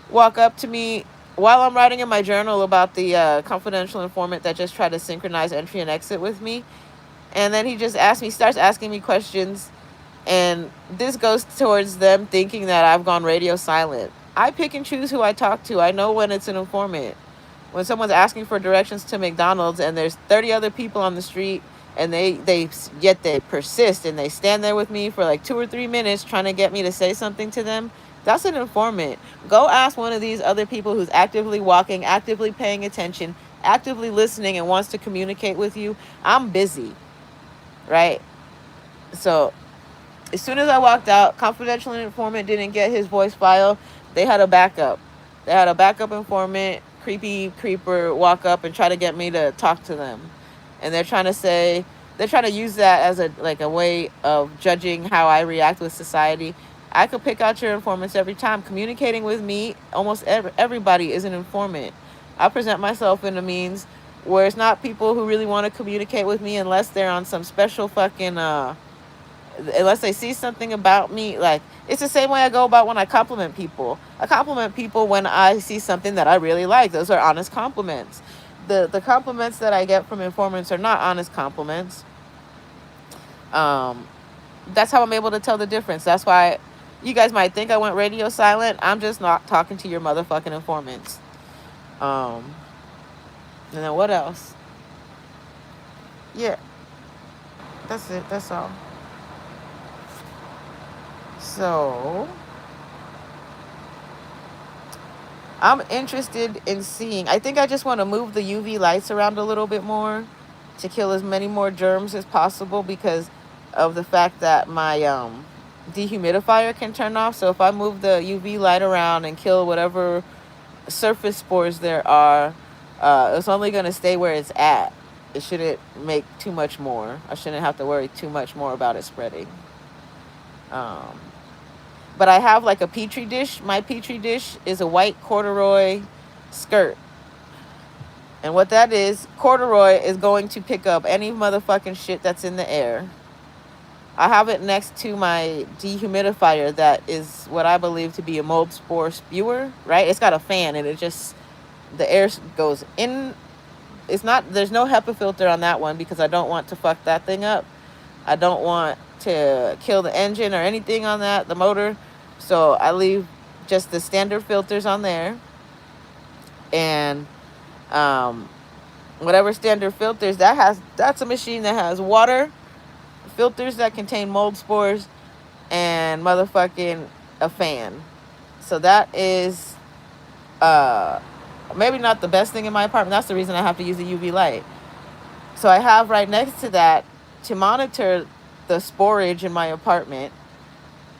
Walk up to me while I'm writing in my journal about the confidential informant that just tried to synchronize entry and exit with me. And then he just starts asking me questions. And this goes towards them thinking that I've gone radio silent. I pick and choose who I talk to. I know when it's an informant. when someone's asking for directions to McDonald's and there's 30 other people on the street, and they persist and they stand there with me for like 2 or 3 minutes trying to get me to say something to them, that's an informant. Go ask one of these other people who's actively walking, actively paying attention, actively listening, and wants to communicate with you. I'm busy, right? So as soon as I walked out, confidential informant didn't get his voice file. They had a backup. They had a backup informant, creepy creeper, walk up and try to get me to talk to them. And they're trying to use that as a way of judging how I react with society. I could pick out your informants every time. Communicating with me, almost everybody is an informant. I present myself in a means where it's not people who really want to communicate with me unless they're on some special fucking unless they see something about me. Like, it's the same way I go about when I compliment people. I compliment people when I see something that I really like. Those are honest compliments. The compliments that I get from informants are not honest compliments. That's how I'm able to tell the difference. That's why you guys might think I went radio silent. I'm just not talking to your motherfucking informants. And then what else? Yeah, that's it. That's all. So I'm interested in seeing. I think I just want to move the UV lights around a little bit more to kill as many more germs as possible, because of the fact that my dehumidifier can turn off. So if I move the UV light around and kill whatever surface spores there are, it's only going to stay where it's at. It shouldn't make too much more. I shouldn't have to worry too much more about it spreading. But I have like a petri dish. My petri dish is a white corduroy skirt. And what that is, corduroy is going to pick up any motherfucking shit that's in the air. I have it next to my dehumidifier that is what I believe to be a mold spore spewer, right? It's got a fan and it just, the air goes in. It's not, there's no HEPA filter on that one because I don't want to fuck that thing up. I don't want to kill the engine or anything on that, the motor. So I leave just the standard filters on there. And whatever standard filters, that's a machine that has water, filters that contain mold spores, and motherfucking a fan. So that is maybe not the best thing in my apartment. That's the reason I have to use the UV light. So I have right next to that, to monitor the sporage in my apartment,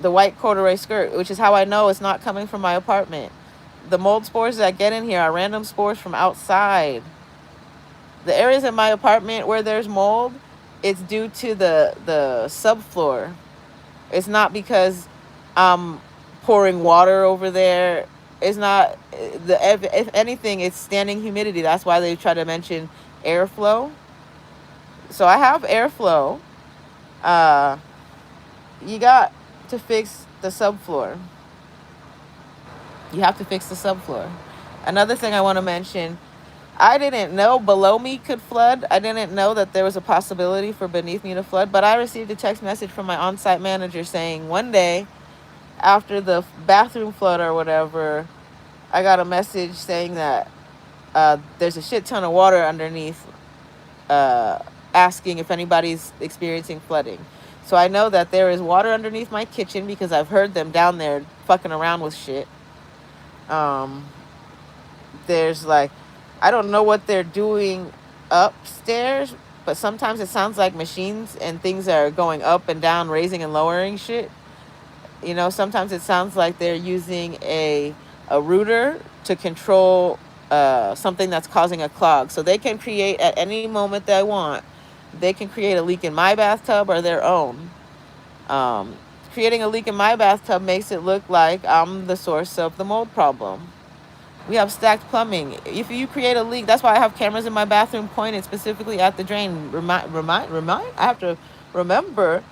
the white corduroy skirt, which is how I know it's not coming from my apartment. The mold spores that get in here are random spores from outside. The areas in my apartment where there's mold, it's due to the subfloor. It's not because I'm pouring water over there. It's not, if anything, it's standing humidity. That's why they try to mention airflow. So I have airflow. You got to fix the subfloor. You have to fix the subfloor. Another thing I want to mention, I didn't know below me could flood. I didn't know that there was a possibility for beneath me to flood, but I received a text message from my on-site manager saying one day after the bathroom flood or whatever, I got a message saying that there's a shit ton of water underneath, asking if anybody's experiencing flooding. So I know that there is water underneath my kitchen because I've heard them down there fucking around with shit. There's like, I don't know what they're doing upstairs, but sometimes it sounds like machines and things are going up and down, raising and lowering shit. You know, sometimes it sounds like they're using a router to control something that's causing a clog. So they can create at any moment they want. They can create a leak in my bathtub or their own. Creating a leak in my bathtub makes it look like I'm the source of the mold problem. We have stacked plumbing. If you create a leak, that's why I have cameras in my bathroom pointed specifically at the drain. I have to remember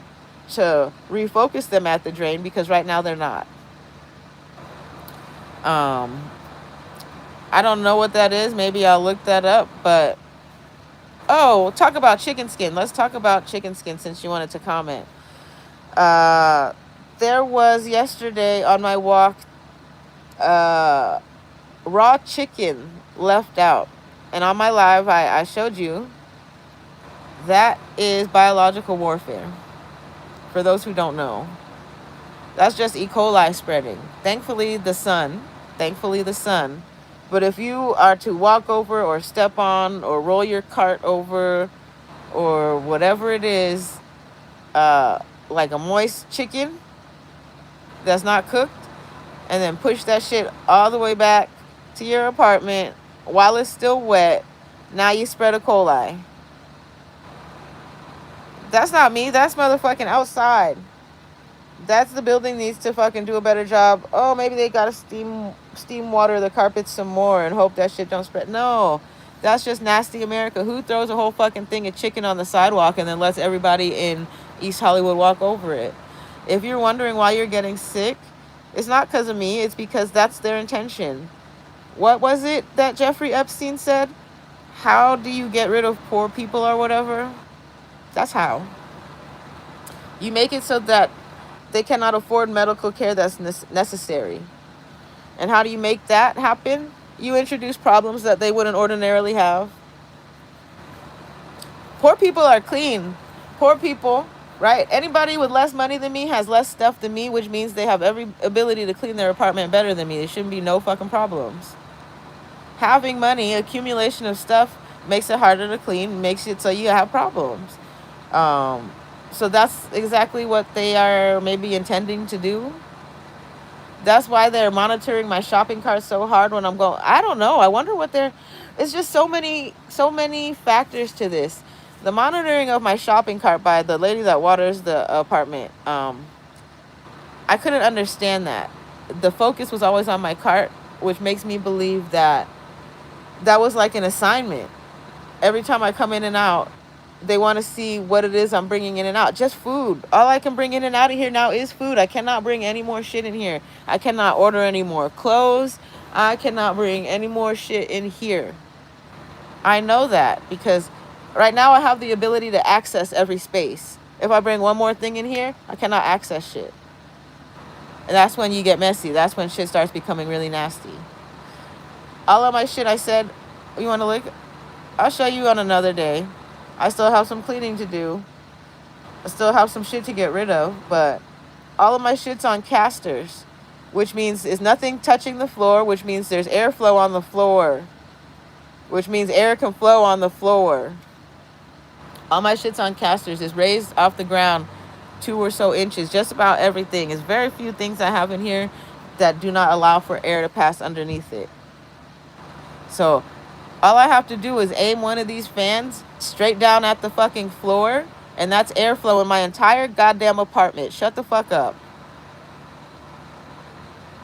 to refocus them at the drain because right now they're not. I don't know what that is. Maybe I'll look that up. But talk about chicken skin. Let's talk about chicken skin since you wanted to comment. There was yesterday on my walk raw chicken left out. And on my live, I showed you that is biological warfare. For those who don't know, that's just E. coli spreading. Thankfully, the sun. Thankfully, the sun. But if you are to walk over or step on or roll your cart over or whatever it is, like a moist chicken that's not cooked, and then push that shit all the way back to your apartment while it's still wet, now you spread a coli. That's not me. That's motherfucking outside. That's the building needs to fucking do a better job. Oh, maybe they gotta steam water the carpets some more and hope that shit don't spread. No, that's just nasty America. Who throws a whole fucking thing of chicken on the sidewalk and then lets everybody in East Hollywood walk over it? If you're wondering why you're getting sick, it's not because of me. It's because that's their intention. What was it that Jeffrey Epstein said? How do you get rid of poor people or whatever? That's how. You make it so that they cannot afford medical care that's necessary. And how do you make that happen? You introduce problems that they wouldn't ordinarily have. Poor people are clean. Poor people, right? Anybody with less money than me has less stuff than me, which means they have every ability to clean their apartment better than me. There shouldn't be no fucking problems. Having money, accumulation of stuff, makes it harder to clean, makes it so you have problems. So that's exactly what they are maybe intending to do. That's why they're monitoring my shopping cart so hard when I'm going. I don't know. I wonder what they're. It's just so many factors to this. The monitoring of my shopping cart by the lady that waters the apartment. I couldn't understand that. The focus was always on my cart, which makes me believe that was like an assignment. Every time I come in and out, they want to see what it is I'm bringing in and out. Just food. All I can bring in and out of here now is food. I cannot bring any more shit in here. I cannot order any more clothes. I cannot bring any more shit in here. I know that because right now I have the ability to access every space. If I bring one more thing in here, I cannot access shit. And that's when you get messy. That's when shit starts becoming really nasty. All of my shit I said, you want to look? I'll show you on another day. I still have some cleaning to do. I still have some shit to get rid of, but all of my shit's on casters, which means there's nothing touching the floor, which means there's airflow on the floor, which means air can flow on the floor. All my shit's on casters. It's raised off the ground 2 or so inches. Just about everything. There's very few things I have in here that do not allow for air to pass underneath it. So all I have to do is aim one of these fans straight down at the fucking floor, and that's airflow in my entire goddamn apartment. Shut the fuck up.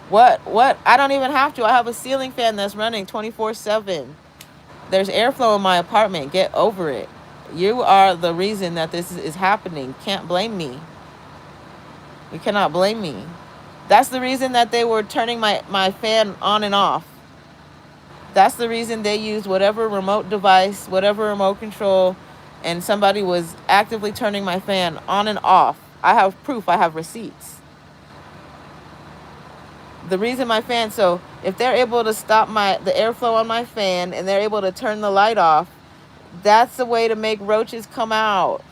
What? I don't even have to. I have a ceiling fan that's running 24/7. There's airflow in my apartment. Get over it. You are the reason that this is happening. Can't blame me. You cannot blame me. That's the reason that they were turning my fan on and off. That's the reason they used whatever remote device, whatever remote control, and somebody was actively turning my fan on and off. I have proof. I have receipts. The reason my fan, so if they're able to stop the airflow on my fan and they're able to turn the light off, that's the way to make roaches come out.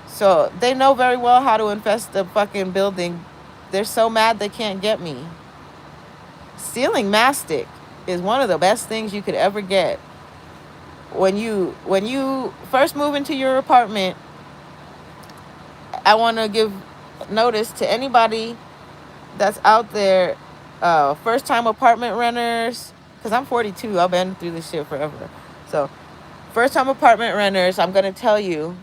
So they know very well how to infest the fucking building. They're so mad they can't get me. Ceiling mastic is one of the best things you could ever get. When you first move into your apartment, I want to give notice to anybody that's out there, first time apartment renters, because I'm 42, I've been through this shit forever. So first time apartment renters, I'm going to tell you,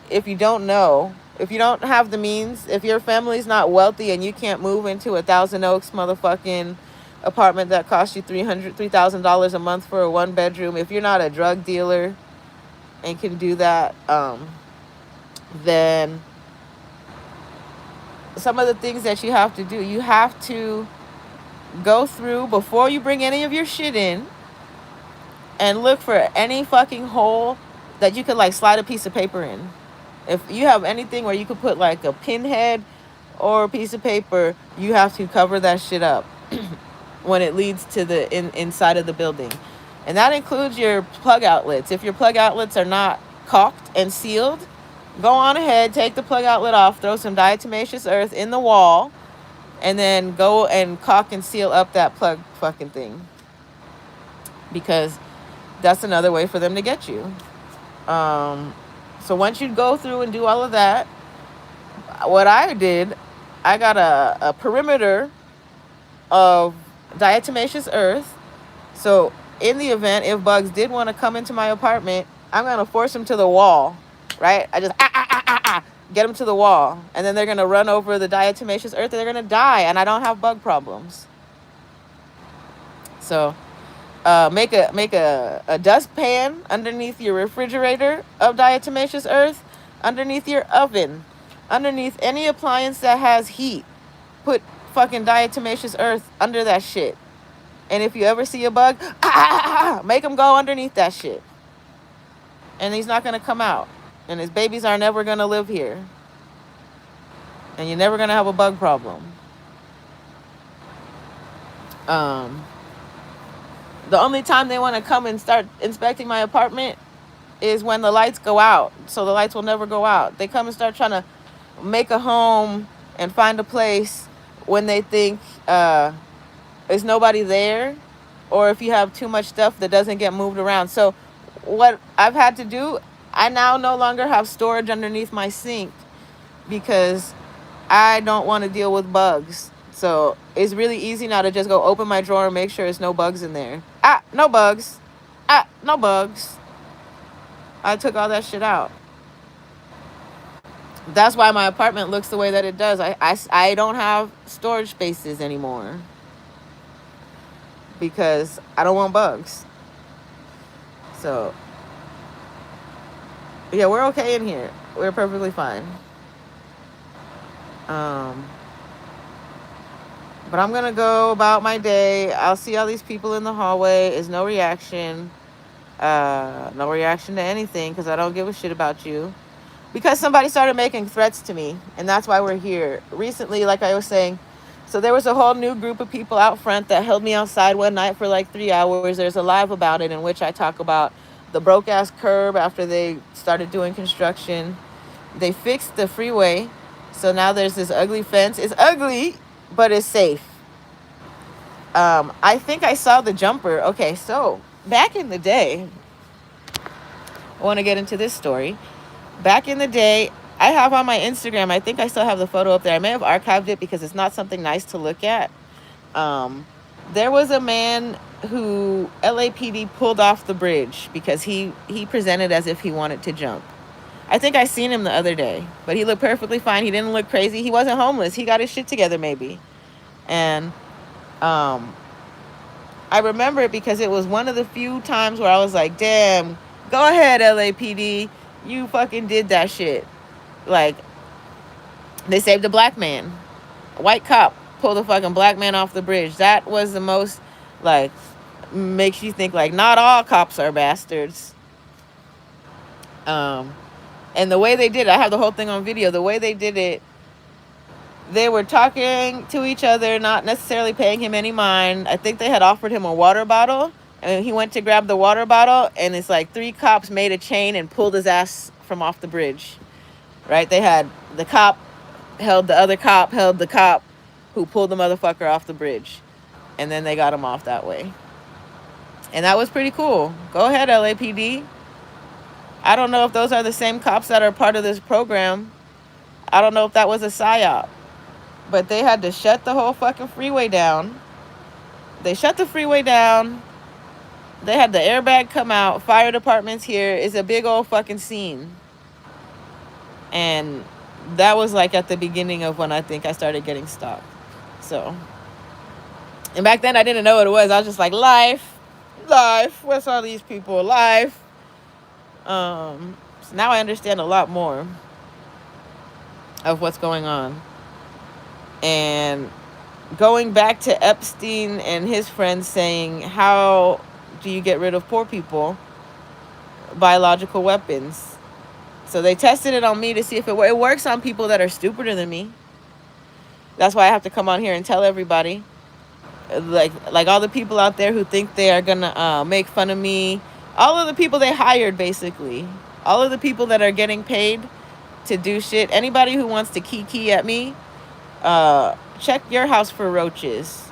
if you don't know, if you don't have the means, if your family's not wealthy and you can't move into a Thousand Oaks motherfucking apartment that costs you $3,000 a month for a 1-bedroom, if you're not a drug dealer and can do that, then some of the things that you have to do, you have to go through before you bring any of your shit in and look for any fucking hole that you could like slide a piece of paper in. If you have anything where you could put like a pinhead or a piece of paper, you have to cover that shit up when it leads to the inside of the building. And that includes your plug outlets. If your plug outlets are not caulked and sealed, go on ahead, take the plug outlet off, throw some diatomaceous earth in the wall, and then go and caulk and seal up that plug fucking thing. Because that's another way for them to get you. So once you go through and do all of that, what I did, I got a perimeter of diatomaceous earth. So in the event if bugs did want to come into my apartment, I'm going to force them to the wall, right? I just get them to the wall, and then they're going to run over the diatomaceous earth and they're going to die, and I don't have bug problems. So make a dustpan underneath your refrigerator of diatomaceous earth, underneath your oven, underneath any appliance that has heat. Put fucking diatomaceous earth under that shit. And if you ever see a bug, make him go underneath that shit. And he's not going to come out. And his babies are never going to live here. And you're never going to have a bug problem. The only time they want to come and start inspecting my apartment is when the lights go out. So the lights will never go out. They come and start trying to make a home and find a place when they think there's nobody there, or if you have too much stuff that doesn't get moved around. So what I've had to do, I now no longer have storage underneath my sink because I don't want to deal with bugs. So it's really easy now to just go open my drawer and make sure there's no bugs in there. No bugs. No bugs. I took all that shit out. That's why my apartment looks the way that it does. I don't have storage spaces anymore because I don't want bugs. So yeah, we're okay in here. We're perfectly fine. But I'm gonna go about my day. I'll see all these people in the hallway. Is no reaction. No reaction to anything because I don't give a shit about you. Because somebody started making threats to me, and that's why we're here. Recently, like I was saying, so there was a whole new group of people out front that held me outside one night for like 3 hours. There's a live about it in which I talk about the broke-ass curb after they started doing construction. They fixed the freeway, so now there's this ugly fence. It's ugly, but it's safe. I think I saw the jumper. Okay, so back in the day, I want to get into this story. Back in the day, I have on my Instagram, I think I still have the photo up there. I may have archived it because it's not something nice to look at. There was a man who LAPD pulled off the bridge because he presented as if he wanted to jump. I think I seen him the other day, but he looked perfectly fine. He didn't look crazy. He wasn't homeless. He got his shit together maybe. And I remember it because it was one of the few times where I was like, damn, go ahead, LAPD. You fucking did that shit. Like, they saved a black man. A white cop pulled a fucking black man off the bridge. That was the most, like, makes you think, like, not all cops are bastards. And the way they did it, I have the whole thing on video. The way they did it, they were talking to each other, not necessarily paying him any mind. I think they had offered him a water bottle, and he went to grab the water bottle, and it's like 3 cops made a chain and pulled his ass from off the bridge. Right? They had the cop held the other cop, held the cop who pulled the motherfucker off the bridge. And then they got him off that way. And that was pretty cool. Go ahead, LAPD. I don't know if those are the same cops that are part of this program. I don't know if that was a psyop. But they had to shut the whole fucking freeway down. They shut the freeway down. They had the airbag come out. Fire department's here. It's a big old fucking scene. And that was like at the beginning of when I think I started getting stalked. So, and back then I didn't know what it was. I was just like, life. What's all these people? Life. So now I understand a lot more of what's going on. And going back to Epstein and his friends saying, how do you get rid of poor people? Biological weapons. So they tested it on me to see if it works on people that are stupider than me. That's why I have to come on here and tell everybody. Like all the people out there who think they are gonna make fun of me, all of the people they hired, basically, all of the people that are getting paid to do shit, anybody who wants to kiki at me, check your house for roaches,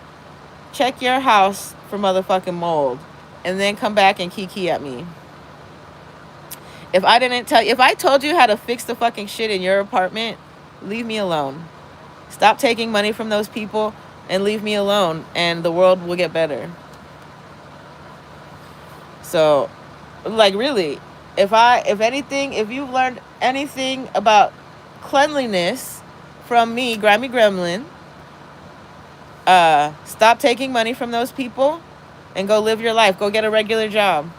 check your house for motherfucking mold, and then come back and kiki at me. If I told you how to fix the fucking shit in your apartment, leave me alone. Stop taking money from those people and leave me alone, and the world will get better. So, like, really, if you've learned anything about cleanliness from me, Grimy Gremlin, stop taking money from those people and go live your life. Go get a regular job.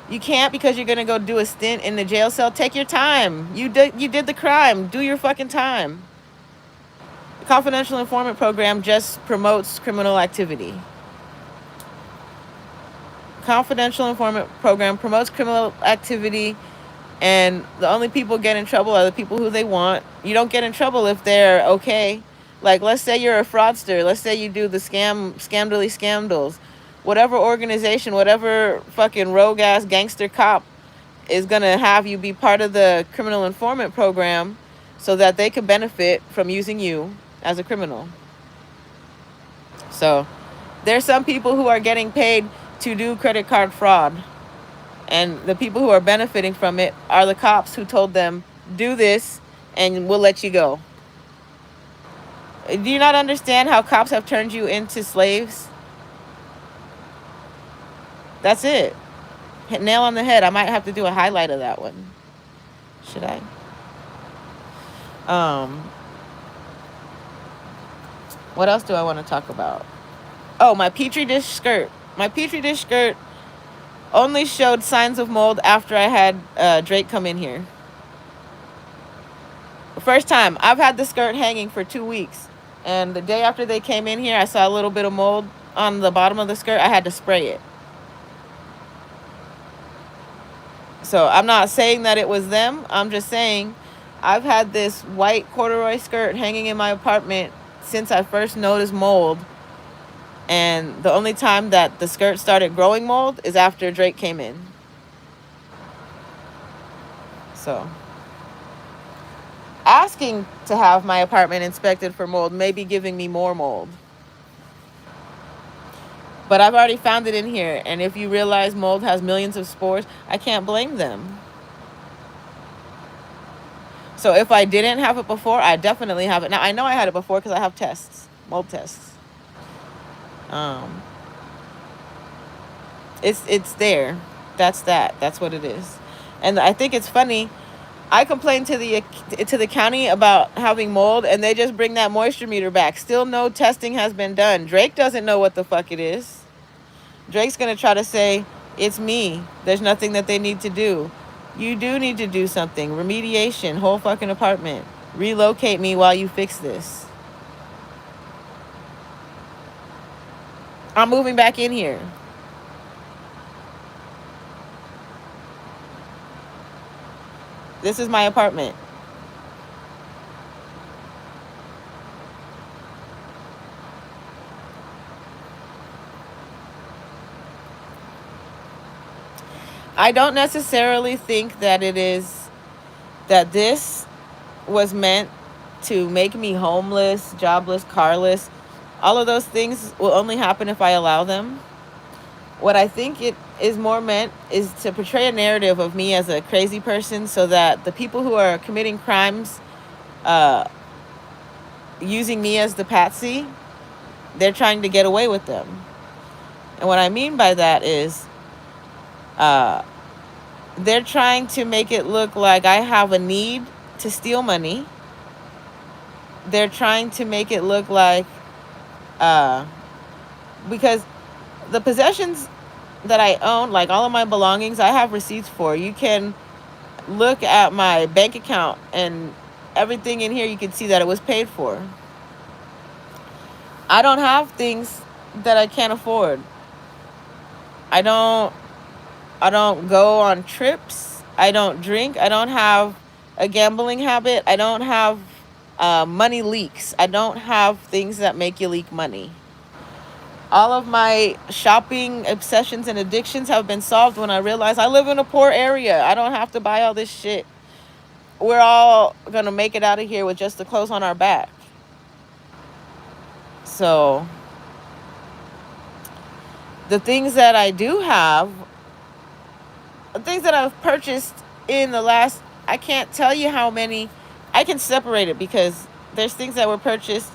You can't because you're gonna go do a stint in the jail cell. Take your time. You did the crime. Do your fucking time. The confidential informant program just promotes criminal activity. Confidential informant program promotes criminal activity, and the only people get in trouble are the people who they want. You don't get in trouble if they're okay. Like, let's say you're a fraudster. Let's say you do the scamdally scandals. Whatever organization, whatever fucking rogue ass gangster cop is gonna have you be part of the criminal informant program so that they can benefit from using you as a criminal. So there's some people who are getting paid to do credit card fraud, and the people who are benefiting from it are the cops who told them, do this and we'll let you go. Do you not understand how cops have turned you into slaves? That's it. Hit nail on the head. I might have to do a highlight of that one. Should I? What else do I want to talk about? Oh, my Petri dish skirt. My Petri dish skirt only showed signs of mold after I had Drake come in here. First time. I've had the skirt hanging for 2 weeks. And the day after they came in here, I saw a little bit of mold on the bottom of the skirt. I had to spray it. So I'm not saying that it was them. I'm just saying I've had this white corduroy skirt hanging in my apartment since I first noticed mold. And the only time that the skirt started growing mold is after Drake came in. So asking to have my apartment inspected for mold may be giving me more mold. But I've already found it in here. And if you realize mold has millions of spores, I can't blame them. So if I didn't have it before, I definitely have it now. I know I had it before because I have tests, mold tests. It's there. That's what it is. And I think it's funny. I complained to the county about having mold, and they just bring that moisture meter back. Still no testing has been done. Drake doesn't know what the fuck it is. Drake's gonna try to say, it's me. There's nothing that they need to do. You do need to do something. Remediation, whole fucking apartment. Relocate me while you fix this. I'm moving back in here. This is my apartment. I don't necessarily think that this was meant to make me homeless, jobless, carless. All of those things will only happen if I allow them. What I think it is more meant is to portray a narrative of me as a crazy person so that the people who are committing crimes using me as the patsy, they're trying to get away with them. And what I mean by that is they're trying to make it look like I have a need to steal money. They're trying to make it look like because the possessions that I own, like all of my belongings, I have receipts for. You can look at my bank account and everything in here, you can see that it was paid for. I don't have things that I can't afford. I don't go on trips. I don't drink. I don't have a gambling habit. I don't have money leaks. I don't have things that make you leak money. All of my shopping obsessions and addictions have been solved when I realized I live in a poor area. I don't have to buy all this shit. We're all gonna make it out of here with just the clothes on our back. So the things that I do have, the things that I've purchased in the last, I can't tell you how many. I can separate it because there's things that were purchased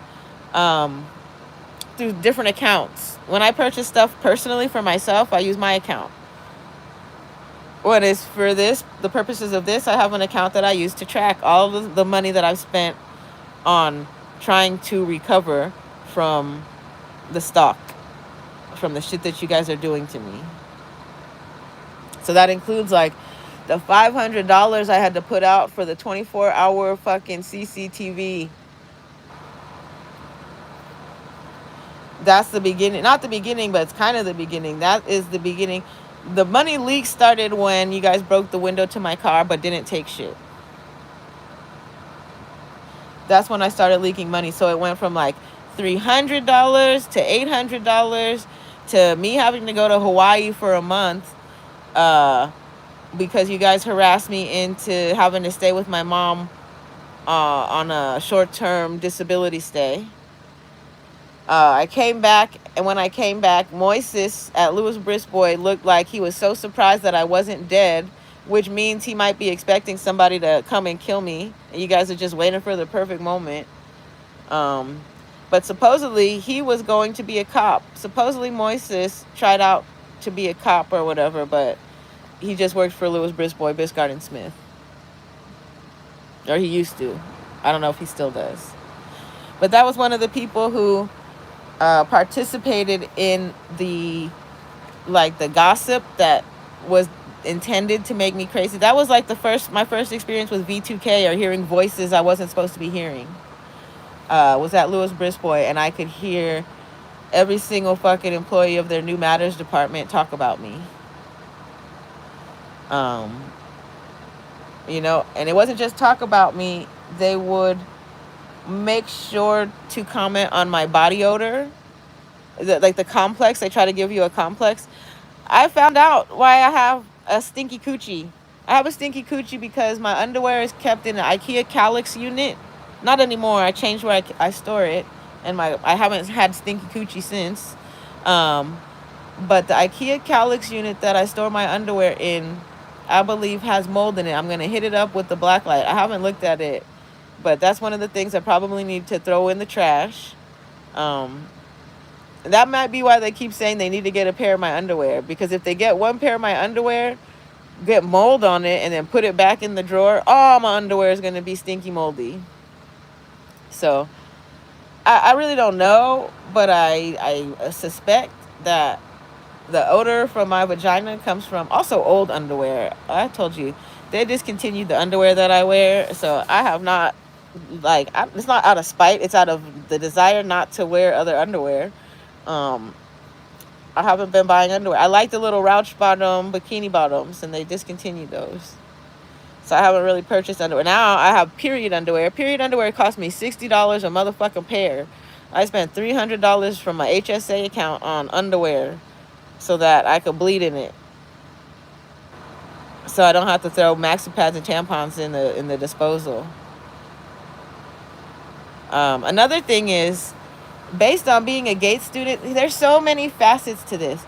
through different accounts. When I purchase stuff personally for myself, I use my account. When it's for this, the purposes of this, I have an account that I use to track all of the money that I've spent on trying to recover from the stock, from the shit that you guys are doing to me. So that includes like the $500 I had to put out for the 24-hour fucking CCTV. That's the beginning. Not the beginning, but it's kind of the beginning. That is the beginning. The money leak started when you guys broke the window to my car but didn't take shit. That's when I started leaking money. So it went from like $300 to $800 to me having to go to Hawaii for a month because you guys harassed me into having to stay with my mom on a short-term disability stay. I came back, and when I came back, Moises at Louis Brisbois looked like he was so surprised that I wasn't dead, which means he might be expecting somebody to come and kill me, and you guys are just waiting for the perfect moment. But supposedly, he was going to be a cop. Supposedly, Moises tried out to be a cop or whatever, but he just worked for Louis Brisbois, Biscard and Smith. Or he used to. I don't know if he still does. But that was one of the people who participated in the gossip that was intended to make me crazy. That was like my first experience with v2k, or hearing voices I wasn't supposed to be hearing. Was at Louis Brisbois, and I could hear every single fucking employee of their New Matters department talk about me. You know, and it wasn't just talk about me. They would make sure to comment on my body odor, like the complex. They try to give you a complex. I found out why I have a stinky coochie. I have a stinky coochie because my underwear is kept in an IKEA Calyx unit. Not anymore. I changed where I store it, and I haven't had stinky coochie since. But the IKEA Calyx unit that I store my underwear in, I believe has mold in it. I'm gonna hit it up with the black light. I haven't looked at it, but that's one of the things I probably need to throw in the trash. That might be why they keep saying they need to get a pair of my underwear, because if they get one pair of my underwear, get mold on it, and then put it back in the drawer, all my underwear is going to be stinky moldy. So I really don't know, but I suspect that the odor from my vagina comes from also old underwear. I told you, they discontinued the underwear that I wear, so I have not, it's not out of spite, it's out of the desire not to wear other underwear. I haven't been buying underwear. I like the little Rouch bottom bikini bottoms, and they discontinued those. So I haven't really purchased underwear. Now I have period underwear. Period underwear cost me $60 a motherfucking pair. I spent $300 from my HSA account on underwear so that I could bleed in it. So I don't have to throw maxi pads and tampons in the disposal. Another thing is, based on being a Gates student, there's so many facets to this.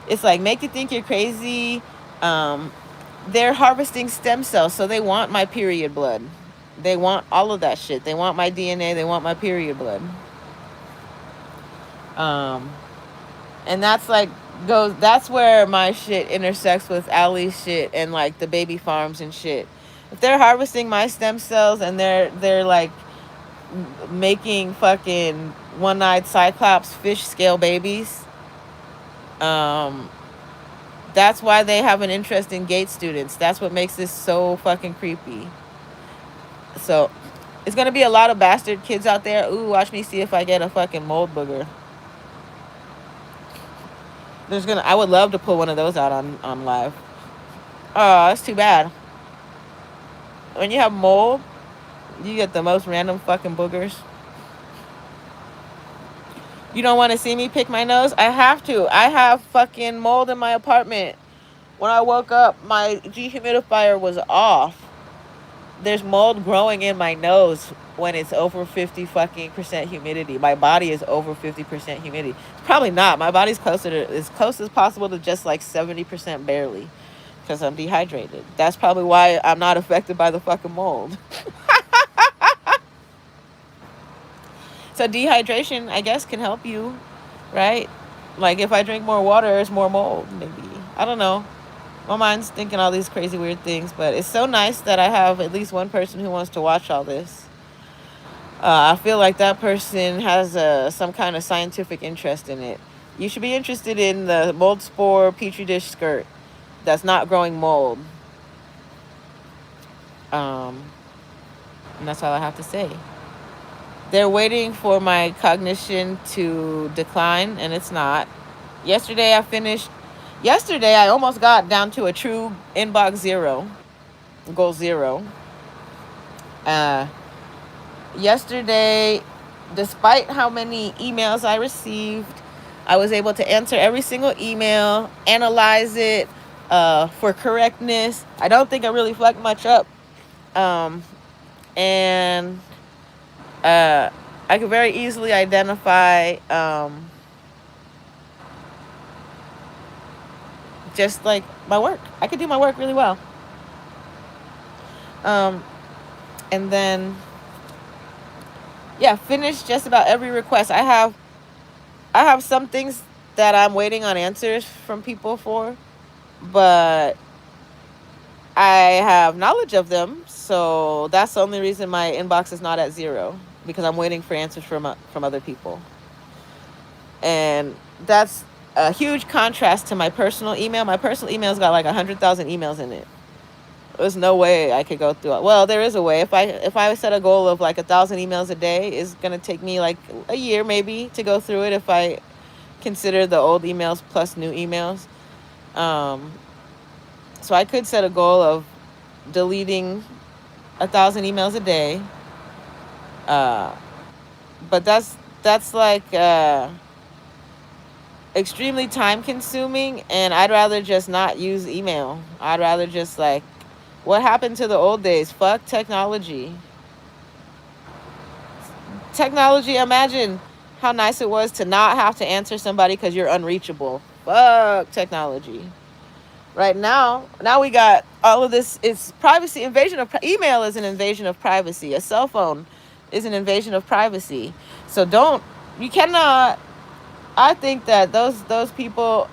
It's like, make you think you're crazy. They're harvesting stem cells, so they want my period blood. They want all of that shit. They want my DNA. They want my period blood. And that's that's where my shit intersects with Ali's shit and like the baby farms and shit. If they're harvesting my stem cells and they're like making fucking one-eyed cyclops fish scale babies, that's why they have an interest in Gates students. That's what makes this so fucking creepy. So it's gonna be a lot of bastard kids out there. Ooh, watch me see if I get a fucking mold booger. I would love to pull one of those out on live. Oh, that's too bad. When you have mold, you get the most random fucking boogers. You don't want to see me pick my nose? I have to. I have fucking mold in my apartment. When I woke up, my dehumidifier was off. There's mold growing in my nose when it's over 50 fucking percent humidity. My body is over 50% humidity. Probably not. My body's closer to, as close as possible to just like 70% barely, because I'm dehydrated. That's probably why I'm not affected by the fucking mold. So dehydration, I guess, can help you, right? Like if I drink more water, it's more mold, maybe. I don't know. My mind's thinking all these crazy weird things, but it's so nice that I have at least one person who wants to watch all this. I feel like that person has some kind of scientific interest in it. You should be interested in the mold spore petri dish skirt that's not growing mold. And that's all I have to say. They're waiting for my cognition to decline, and it's not. Yesterday I almost got down to a true inbox zero, goal zero. Yesterday, despite how many emails I received, I was able to answer every single email, analyze it for correctness. I don't think I really fucked much up. And I could very easily identify just like my work. I could do my work really well. And then, yeah, finish just about every request. I have some things that I'm waiting on answers from people for, but I have knowledge of them, so that's the only reason my inbox is not at zero, because I'm waiting for answers from other people. And that's a huge contrast to my personal email. My personal email's got like 100,000 emails in it. There's no way I could go through it. Well, there is a way. If I set a goal of like 1,000 emails a day, it's gonna take me like a year maybe to go through it if I consider the old emails plus new emails. So I could set a goal of deleting 1,000 emails a day. But that's like extremely time consuming, and I'd rather just not use email. I'd rather just like, what happened to the old days? Fuck technology. Technology, imagine how nice it was to not have to answer somebody because you're unreachable. Fuck technology. Right now we got all of this. It's privacy invasion of email is an invasion of privacy. A cell phone is an invasion of privacy. So you cannot. I think that those people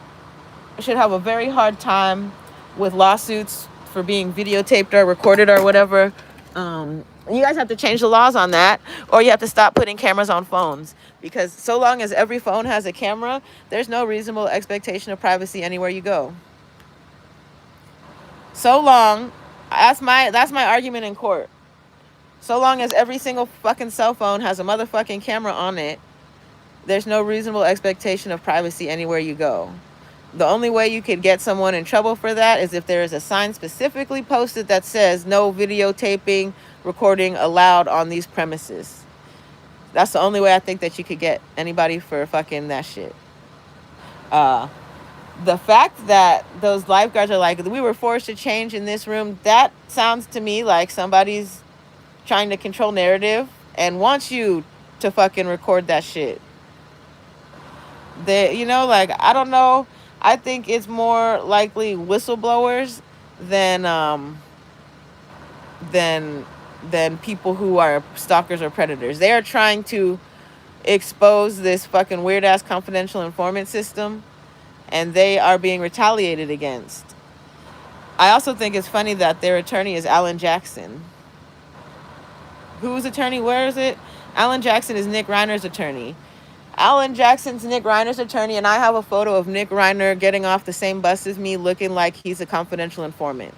should have a very hard time with lawsuits for being videotaped or recorded or whatever. You guys have to change the laws on that, or you have to stop putting cameras on phones, because so long as every phone has a camera, there's no reasonable expectation of privacy anywhere you go. So long, that's my argument in court. So long as every single fucking cell phone has a motherfucking camera on it, there's no reasonable expectation of privacy anywhere you go. The only way you could get someone in trouble for that is if there is a sign specifically posted that says no videotaping, recording allowed on these premises. That's the only way I think that you could get anybody for fucking that shit. The fact that those lifeguards are like, we were forced to change in this room, that sounds to me like somebody's trying to control narrative and wants you to fucking record that shit. Like, I don't know. I think it's more likely whistleblowers than people who are stalkers or predators. They are trying to expose this fucking weird ass confidential informant system, and they are being retaliated against. I also think it's funny that their attorney is Alan Jackson. Whose attorney? Where is it? Alan Jackson is Nick Reiner's attorney. Alan Jackson's Nick Reiner's attorney, and I have a photo of Nick Reiner getting off the same bus as me, looking like he's a confidential informant.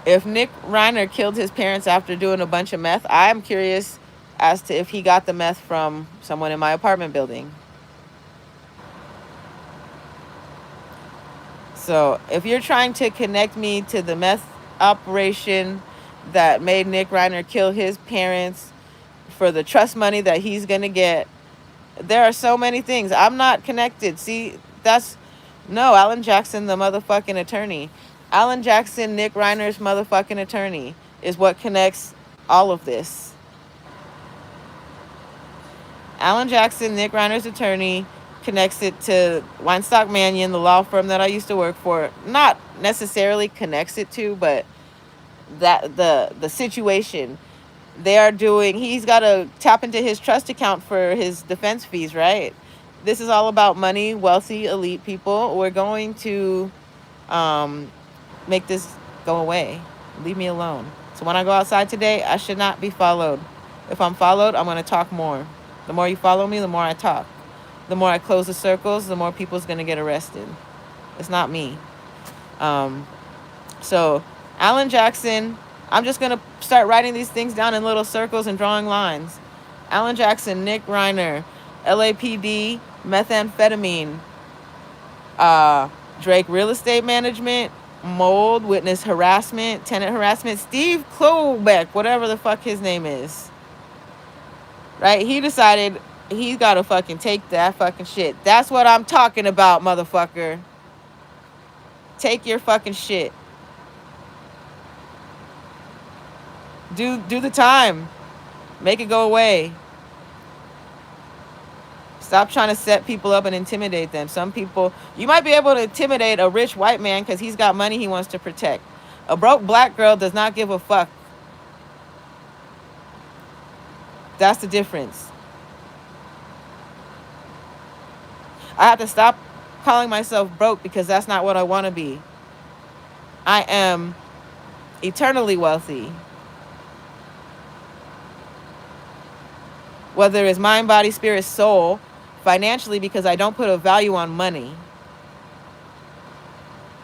If Nick Reiner killed his parents after doing a bunch of meth, I'm curious as to if he got the meth from someone in my apartment building. So if you're trying to connect me to the meth operation that made Nick Reiner kill his parents, for the trust money that he's gonna get. There are so many things. I'm not connected. See, that's no Alan Jackson, the motherfucking attorney. Alan Jackson, Nick Reiner's motherfucking attorney is what connects all of this. Alan Jackson, Nick Reiner's attorney, connects it to Weinstock Mannion, the law firm that I used to work for. Not necessarily connects it to, but that the situation they are doing. He's got to tap into his trust account for his defense fees, right? This is all about money, wealthy, elite people. We're going to make this go away. Leave me alone. So when I go outside today, I should not be followed. If I'm followed, I'm going to talk more. The more you follow me, the more I talk. The more I close the circles, the more people's going to get arrested. It's not me. So Alan Jackson, I'm just going to start writing these things down in little circles and drawing lines. Alan Jackson, Nick Reiner, LAPD, methamphetamine, Drake real estate management, mold, witness harassment, tenant harassment, Steve Klobeck, whatever the fuck his name is. Right? He decided he's got to fucking take that fucking shit. That's what I'm talking about, motherfucker. Take your fucking shit. Do the time. Make it go away. Stop trying to set people up and intimidate them. Some people, you might be able to intimidate a rich white man because he's got money he wants to protect. A broke black girl does not give a fuck. That's the difference. I have to stop calling myself broke because that's not what I want to be. I am eternally wealthy. Whether it's mind, body, spirit, soul, financially, because I don't put a value on money.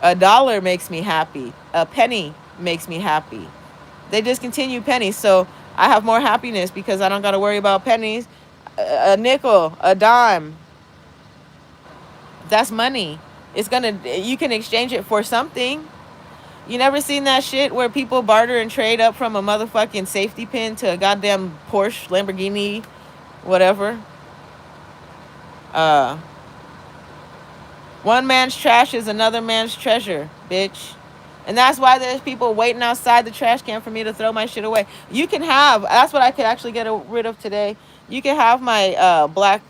$1 makes me happy. A penny makes me happy. They discontinue pennies, so I have more happiness because I don't got to worry about pennies. A nickel, a dime. That's money. You can exchange it for something. You never seen that shit where people barter and trade up from a motherfucking safety pin to a goddamn Porsche, Lamborghini, whatever? One man's trash is another man's treasure, bitch. And that's why there's people waiting outside the trash can for me to throw my shit away. You can have, that's what I could actually get rid of today. You can have my black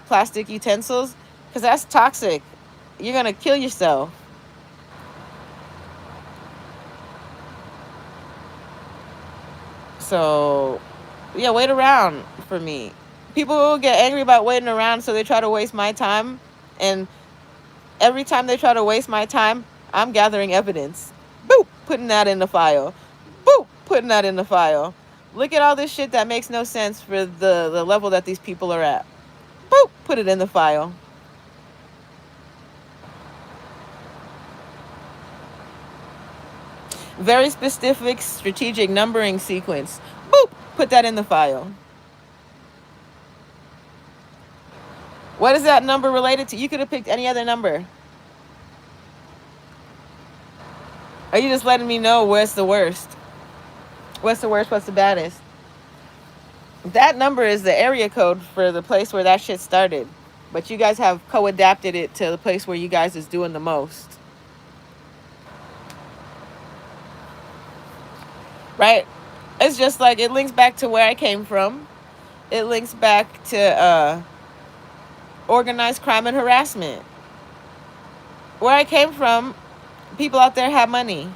plastic utensils because that's toxic. You're going to kill yourself. So, yeah, wait around for me. People will get angry about waiting around, so they try to waste my time. And every time they try to waste my time, I'm gathering evidence. Boop, putting that in the file. Boop, putting that in the file. Look at all this shit that makes no sense for the level that these people are at. Boop, put it in the file. Very specific strategic numbering sequence. Boop, put that in the file. What is that number related to? You could have picked any other number. Are you just letting me know what's the worst? What's the worst? What's the baddest? That number is the area code for the place where that shit started. But you guys have co-adapted it to the place where you guys is doing the most. Right? It's just like it links back to where I came from. It links back to organized crime and harassment. Where I came from, people out there have money.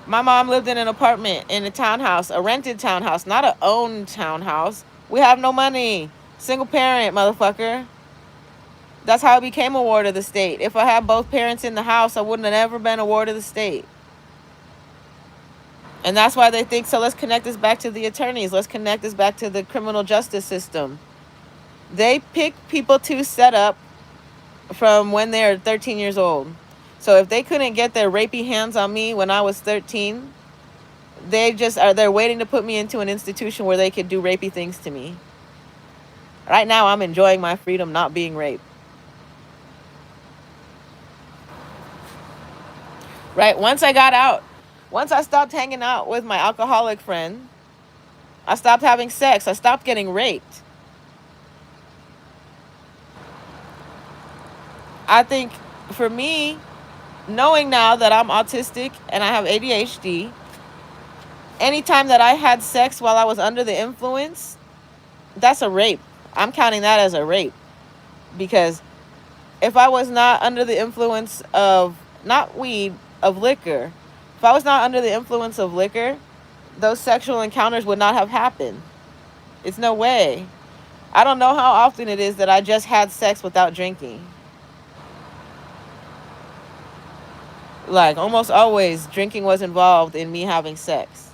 My mom lived in an apartment in a townhouse, a rented townhouse, not an owned townhouse. We have no money. Single parent, motherfucker. That's how I became a ward of the state. If I had both parents in the house, I wouldn't have ever been a ward of the state. And that's why they think, so let's connect this back to the attorneys. Let's connect this back to the criminal justice system. They pick people to set up from when they're 13 years old. So if they couldn't get their rapey hands on me when I was 13, they're waiting to put me into an institution where they could do rapey things to me. Right now, I'm enjoying my freedom not being raped. Right? Once I got out, once I stopped hanging out with my alcoholic friend, I stopped having sex. I stopped getting raped. I think for me, knowing now that I'm autistic and I have ADHD, anytime that I had sex while I was under the influence, that's a rape. I'm counting that as a rape. Because if I was not under the influence of, not weed, of liquor, if I was not under the influence of liquor, those sexual encounters would not have happened. It's no way. I don't know how often it is that I just had sex without drinking. Like, almost always, drinking was involved in me having sex.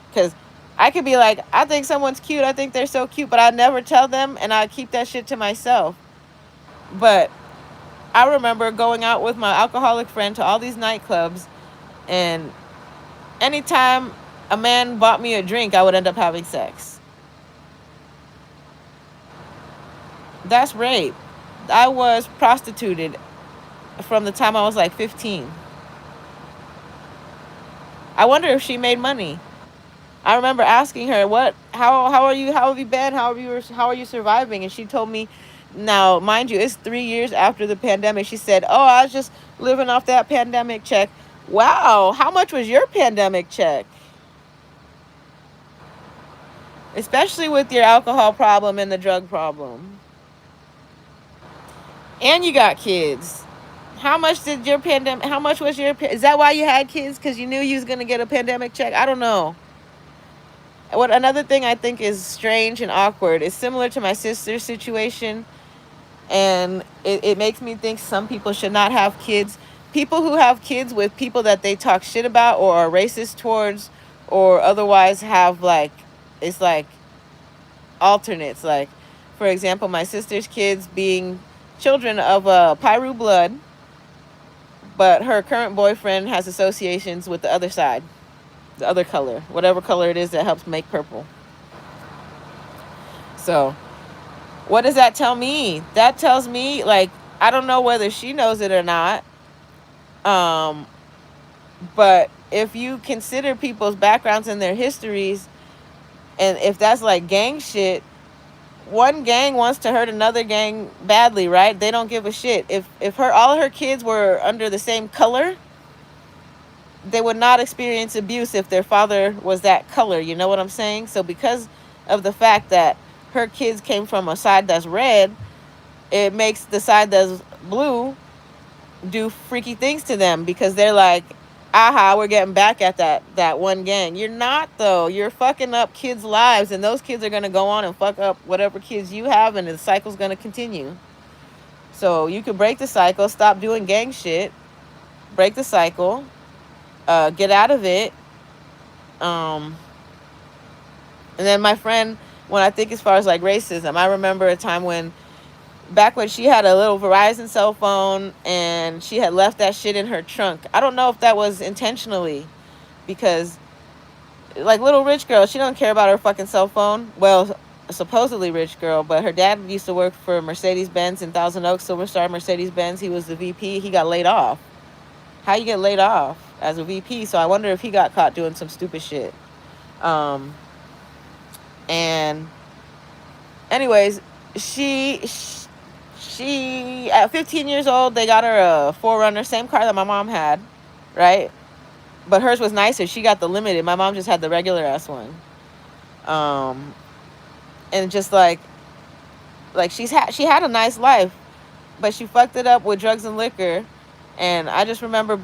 Because I could be like, I think someone's cute. I think they're so cute. But I never tell them, and I keep that shit to myself. But I remember going out with my alcoholic friend to all these nightclubs. And anytime a man bought me a drink, I would end up having sex. That's rape. I was prostituted from the time I was like 15. I wonder if she made money. I remember asking her, how are you, how have you been, how are you surviving? And she told me, now mind you, it's 3 years after the pandemic. She said, oh, I was just living off that pandemic check. Wow, how much was your pandemic check? Especially with your alcohol problem and the drug problem. And you got kids. How much was your, is that why you had kids? Because you knew you was going to get a pandemic check? I don't know. What another thing I think is strange and awkward is similar to my sister's situation. And it makes me think some people should not have kids. People who have kids with people that they talk shit about or are racist towards or otherwise have like, it's like alternates. Like, for example, my sister's kids being children of Piru blood, but her current boyfriend has associations with the other side, the other color, whatever color it is that helps make purple. So what does that tell me? That tells me, like, I don't know whether she knows it or not. But if you consider people's backgrounds and their histories, and if that's like gang shit, one gang wants to hurt another gang badly, right? They don't give a shit. If all of her kids were under the same color, they would not experience abuse if their father was that color. You know what I'm saying? So because of the fact that her kids came from a side that's red, it makes the side that's blue do freaky things to them because they're like, aha, we're getting back at that one gang. You're not, though. You're fucking up kids' lives, and those kids are going to go on and fuck up whatever kids you have, and the cycle's going to continue. So you could break the cycle, stop doing gang shit, break the cycle, get out of it. And then my friend, when I think as far as like racism, I remember a time when, back when she had a little Verizon cell phone and she had left that shit in her trunk. I don't know if that was intentionally, because like little rich girl, she don't care about her fucking cell phone. Well, supposedly rich girl, but her dad used to work for Mercedes-Benz in Thousand Oaks, Silver Star Mercedes-Benz. He was the VP. He got laid off. How you get laid off as a VP? So I wonder if he got caught doing some stupid shit. And anyways, she at 15 years old, they got her a 4Runner, same car that my mom had, right? But hers was nicer. She got the limited. My mom just had the regular ass one. And just like she had a nice life, but she fucked it up with drugs and liquor. And I just remember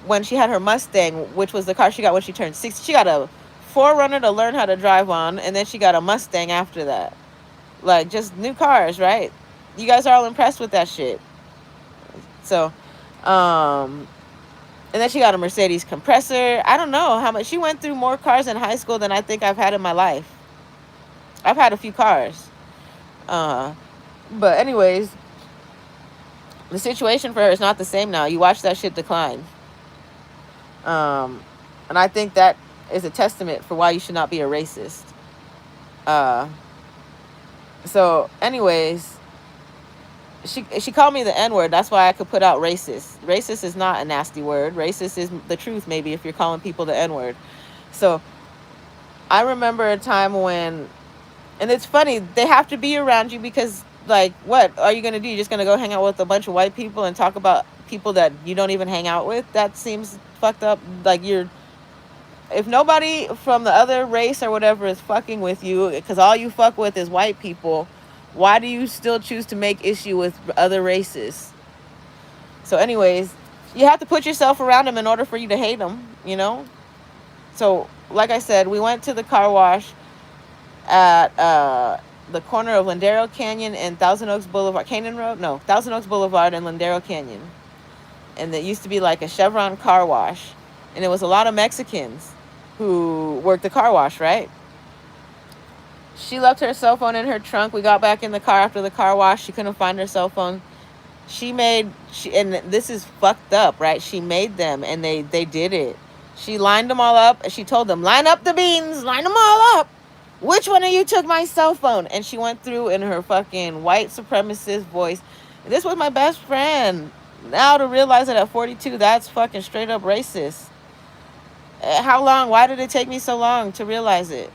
when she had her Mustang, which was the car she got when she turned 60. She got a 4Runner to learn how to drive on, and then she got a Mustang after that. Like, just new cars, right? You guys are all impressed with that shit. So, and then she got a Mercedes compressor. I don't know how much. She went through more cars in high school than I think I've had in my life. I've had a few cars. But anyways, the situation for her is not the same now. You watch that shit decline. And I think that is a testament for why you should not be a racist. So anyways, she called me the N-word. That's why I could put out racist. Racist is not a nasty word. Racist is the truth, maybe, if you're calling people the N-word. So I remember a time when, and it's funny, they have to be around you because, like, what are you going to do? You're just going to go hang out with a bunch of white people and talk about people that you don't even hang out with? That seems fucked up. Like, if nobody from the other race or whatever is fucking with you, because all you fuck with is white people, why do you still choose to make issue with other races? So anyways, you have to put yourself around them in order for you to hate them, you know? So, like I said, we went to the car wash at the corner of Lindero Canyon and Thousand Oaks Boulevard. Canyon Road? No, Thousand Oaks Boulevard and Lindero Canyon. And it used to be like a Chevron car wash. And it was a lot of Mexicans who worked the car wash, right? She left her cell phone in her trunk. We got back in the car after the car wash. She couldn't find her cell phone. And this is fucked up, right? She made them, and they did it. She lined them all up, and she told them, line up the beans, line them all up. Which one of you took my cell phone? And she went through in her fucking white supremacist voice. This was my best friend. Now to realize it at 42, that's fucking straight up racist. How long? Why did it take me so long to realize it?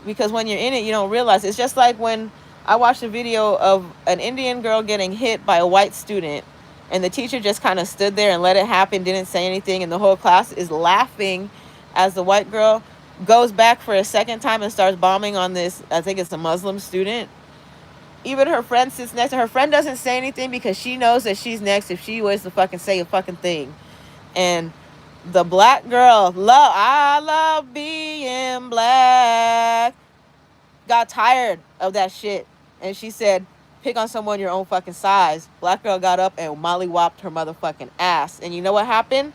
Because when you're in it, you don't realize. It's just like when I watched a video of an Indian girl getting hit by a white student, and the teacher just kind of stood there and let it happen, didn't say anything, and the whole class is laughing as the white girl goes back for a second time and starts bombing on this, I think it's a Muslim student. Even her friend sits next to her. Her friend doesn't say anything because she knows that she's next if she was to fucking say a fucking thing. And the black girl, I love being black, got tired of that shit. And she said, pick on someone your own fucking size. Black girl got up and molly-whopped her motherfucking ass. And you know what happened?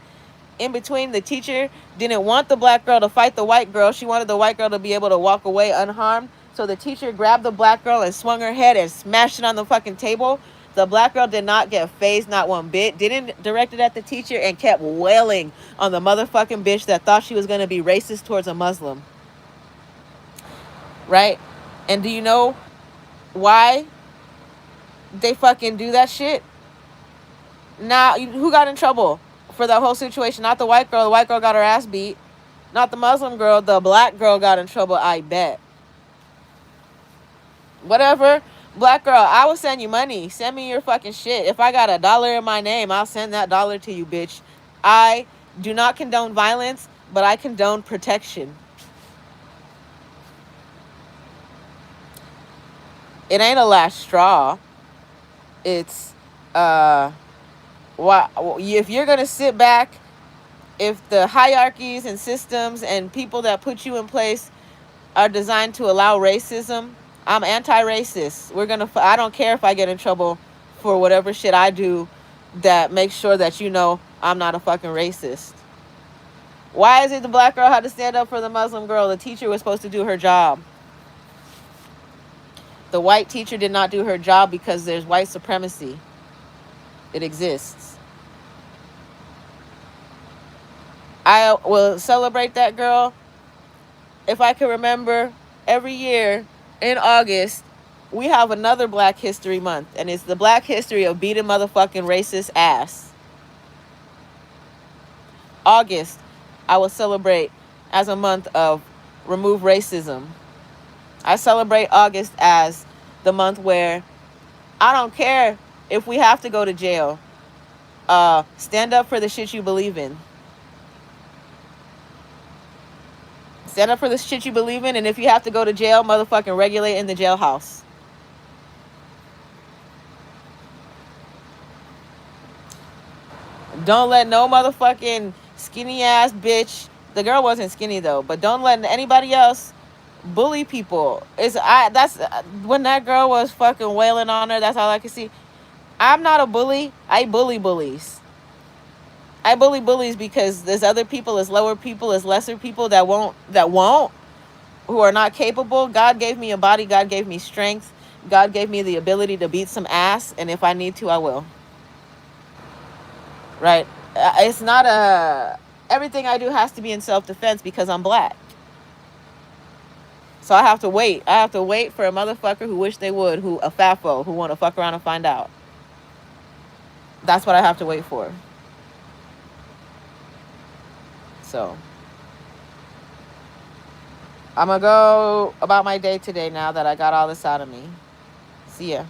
In between, the teacher didn't want the black girl to fight the white girl. She wanted the white girl to be able to walk away unharmed. So the teacher grabbed the black girl and swung her head and smashed it on the fucking table. The black girl did not get phased, not one bit. Didn't direct it at the teacher and kept wailing on the motherfucking bitch that thought she was going to be racist towards a Muslim. Right? And do you know why they fucking do that shit? Now, who got in trouble for that whole situation? Not the white girl. The white girl got her ass beat. Not the Muslim girl. The black girl got in trouble, I bet. Whatever. Black girl, I will send you money. Send me your fucking shit. If I got $1 in my name, I'll send that dollar to you, bitch. I do not condone violence, but I condone protection. It ain't a last straw. It's if you're gonna sit back, if the hierarchies and systems and people that put you in place are designed to allow racism, I'm anti-racist. I don't care if I get in trouble for whatever shit I do that makes sure that you know I'm not a fucking racist. Why is it the black girl had to stand up for the Muslim girl? The teacher was supposed to do her job. The white teacher did not do her job because there's white supremacy. It exists. I will celebrate that girl. If I can remember, every year in August, we have another Black History Month, and it's the Black history of beating motherfucking racist ass. August, I will celebrate as a month of remove racism. I celebrate August as the month where I don't care if we have to go to jail. Stand up for the shit you believe in. Stand up for the shit you believe in, and if you have to go to jail, motherfucking regulate in the jailhouse. Don't let no motherfucking skinny ass bitch, the girl wasn't skinny though, but don't let anybody else bully people. That's when that girl was fucking wailing on her, that's all I could see. I'm not a bully. I bully bullies. I bully bullies because there's other people, there's lower people, there's lesser people that won't, who are not capable. God gave me a body. God gave me strength. God gave me the ability to beat some ass. And if I need to, I will. Right? It's not everything I do has to be in self-defense because I'm black. So I have to wait. I have to wait for a motherfucker who wish they would, a FAFO, who want to fuck around and find out. That's what I have to wait for. So, I'm going to go about my day today now that I got all this out of me. See ya.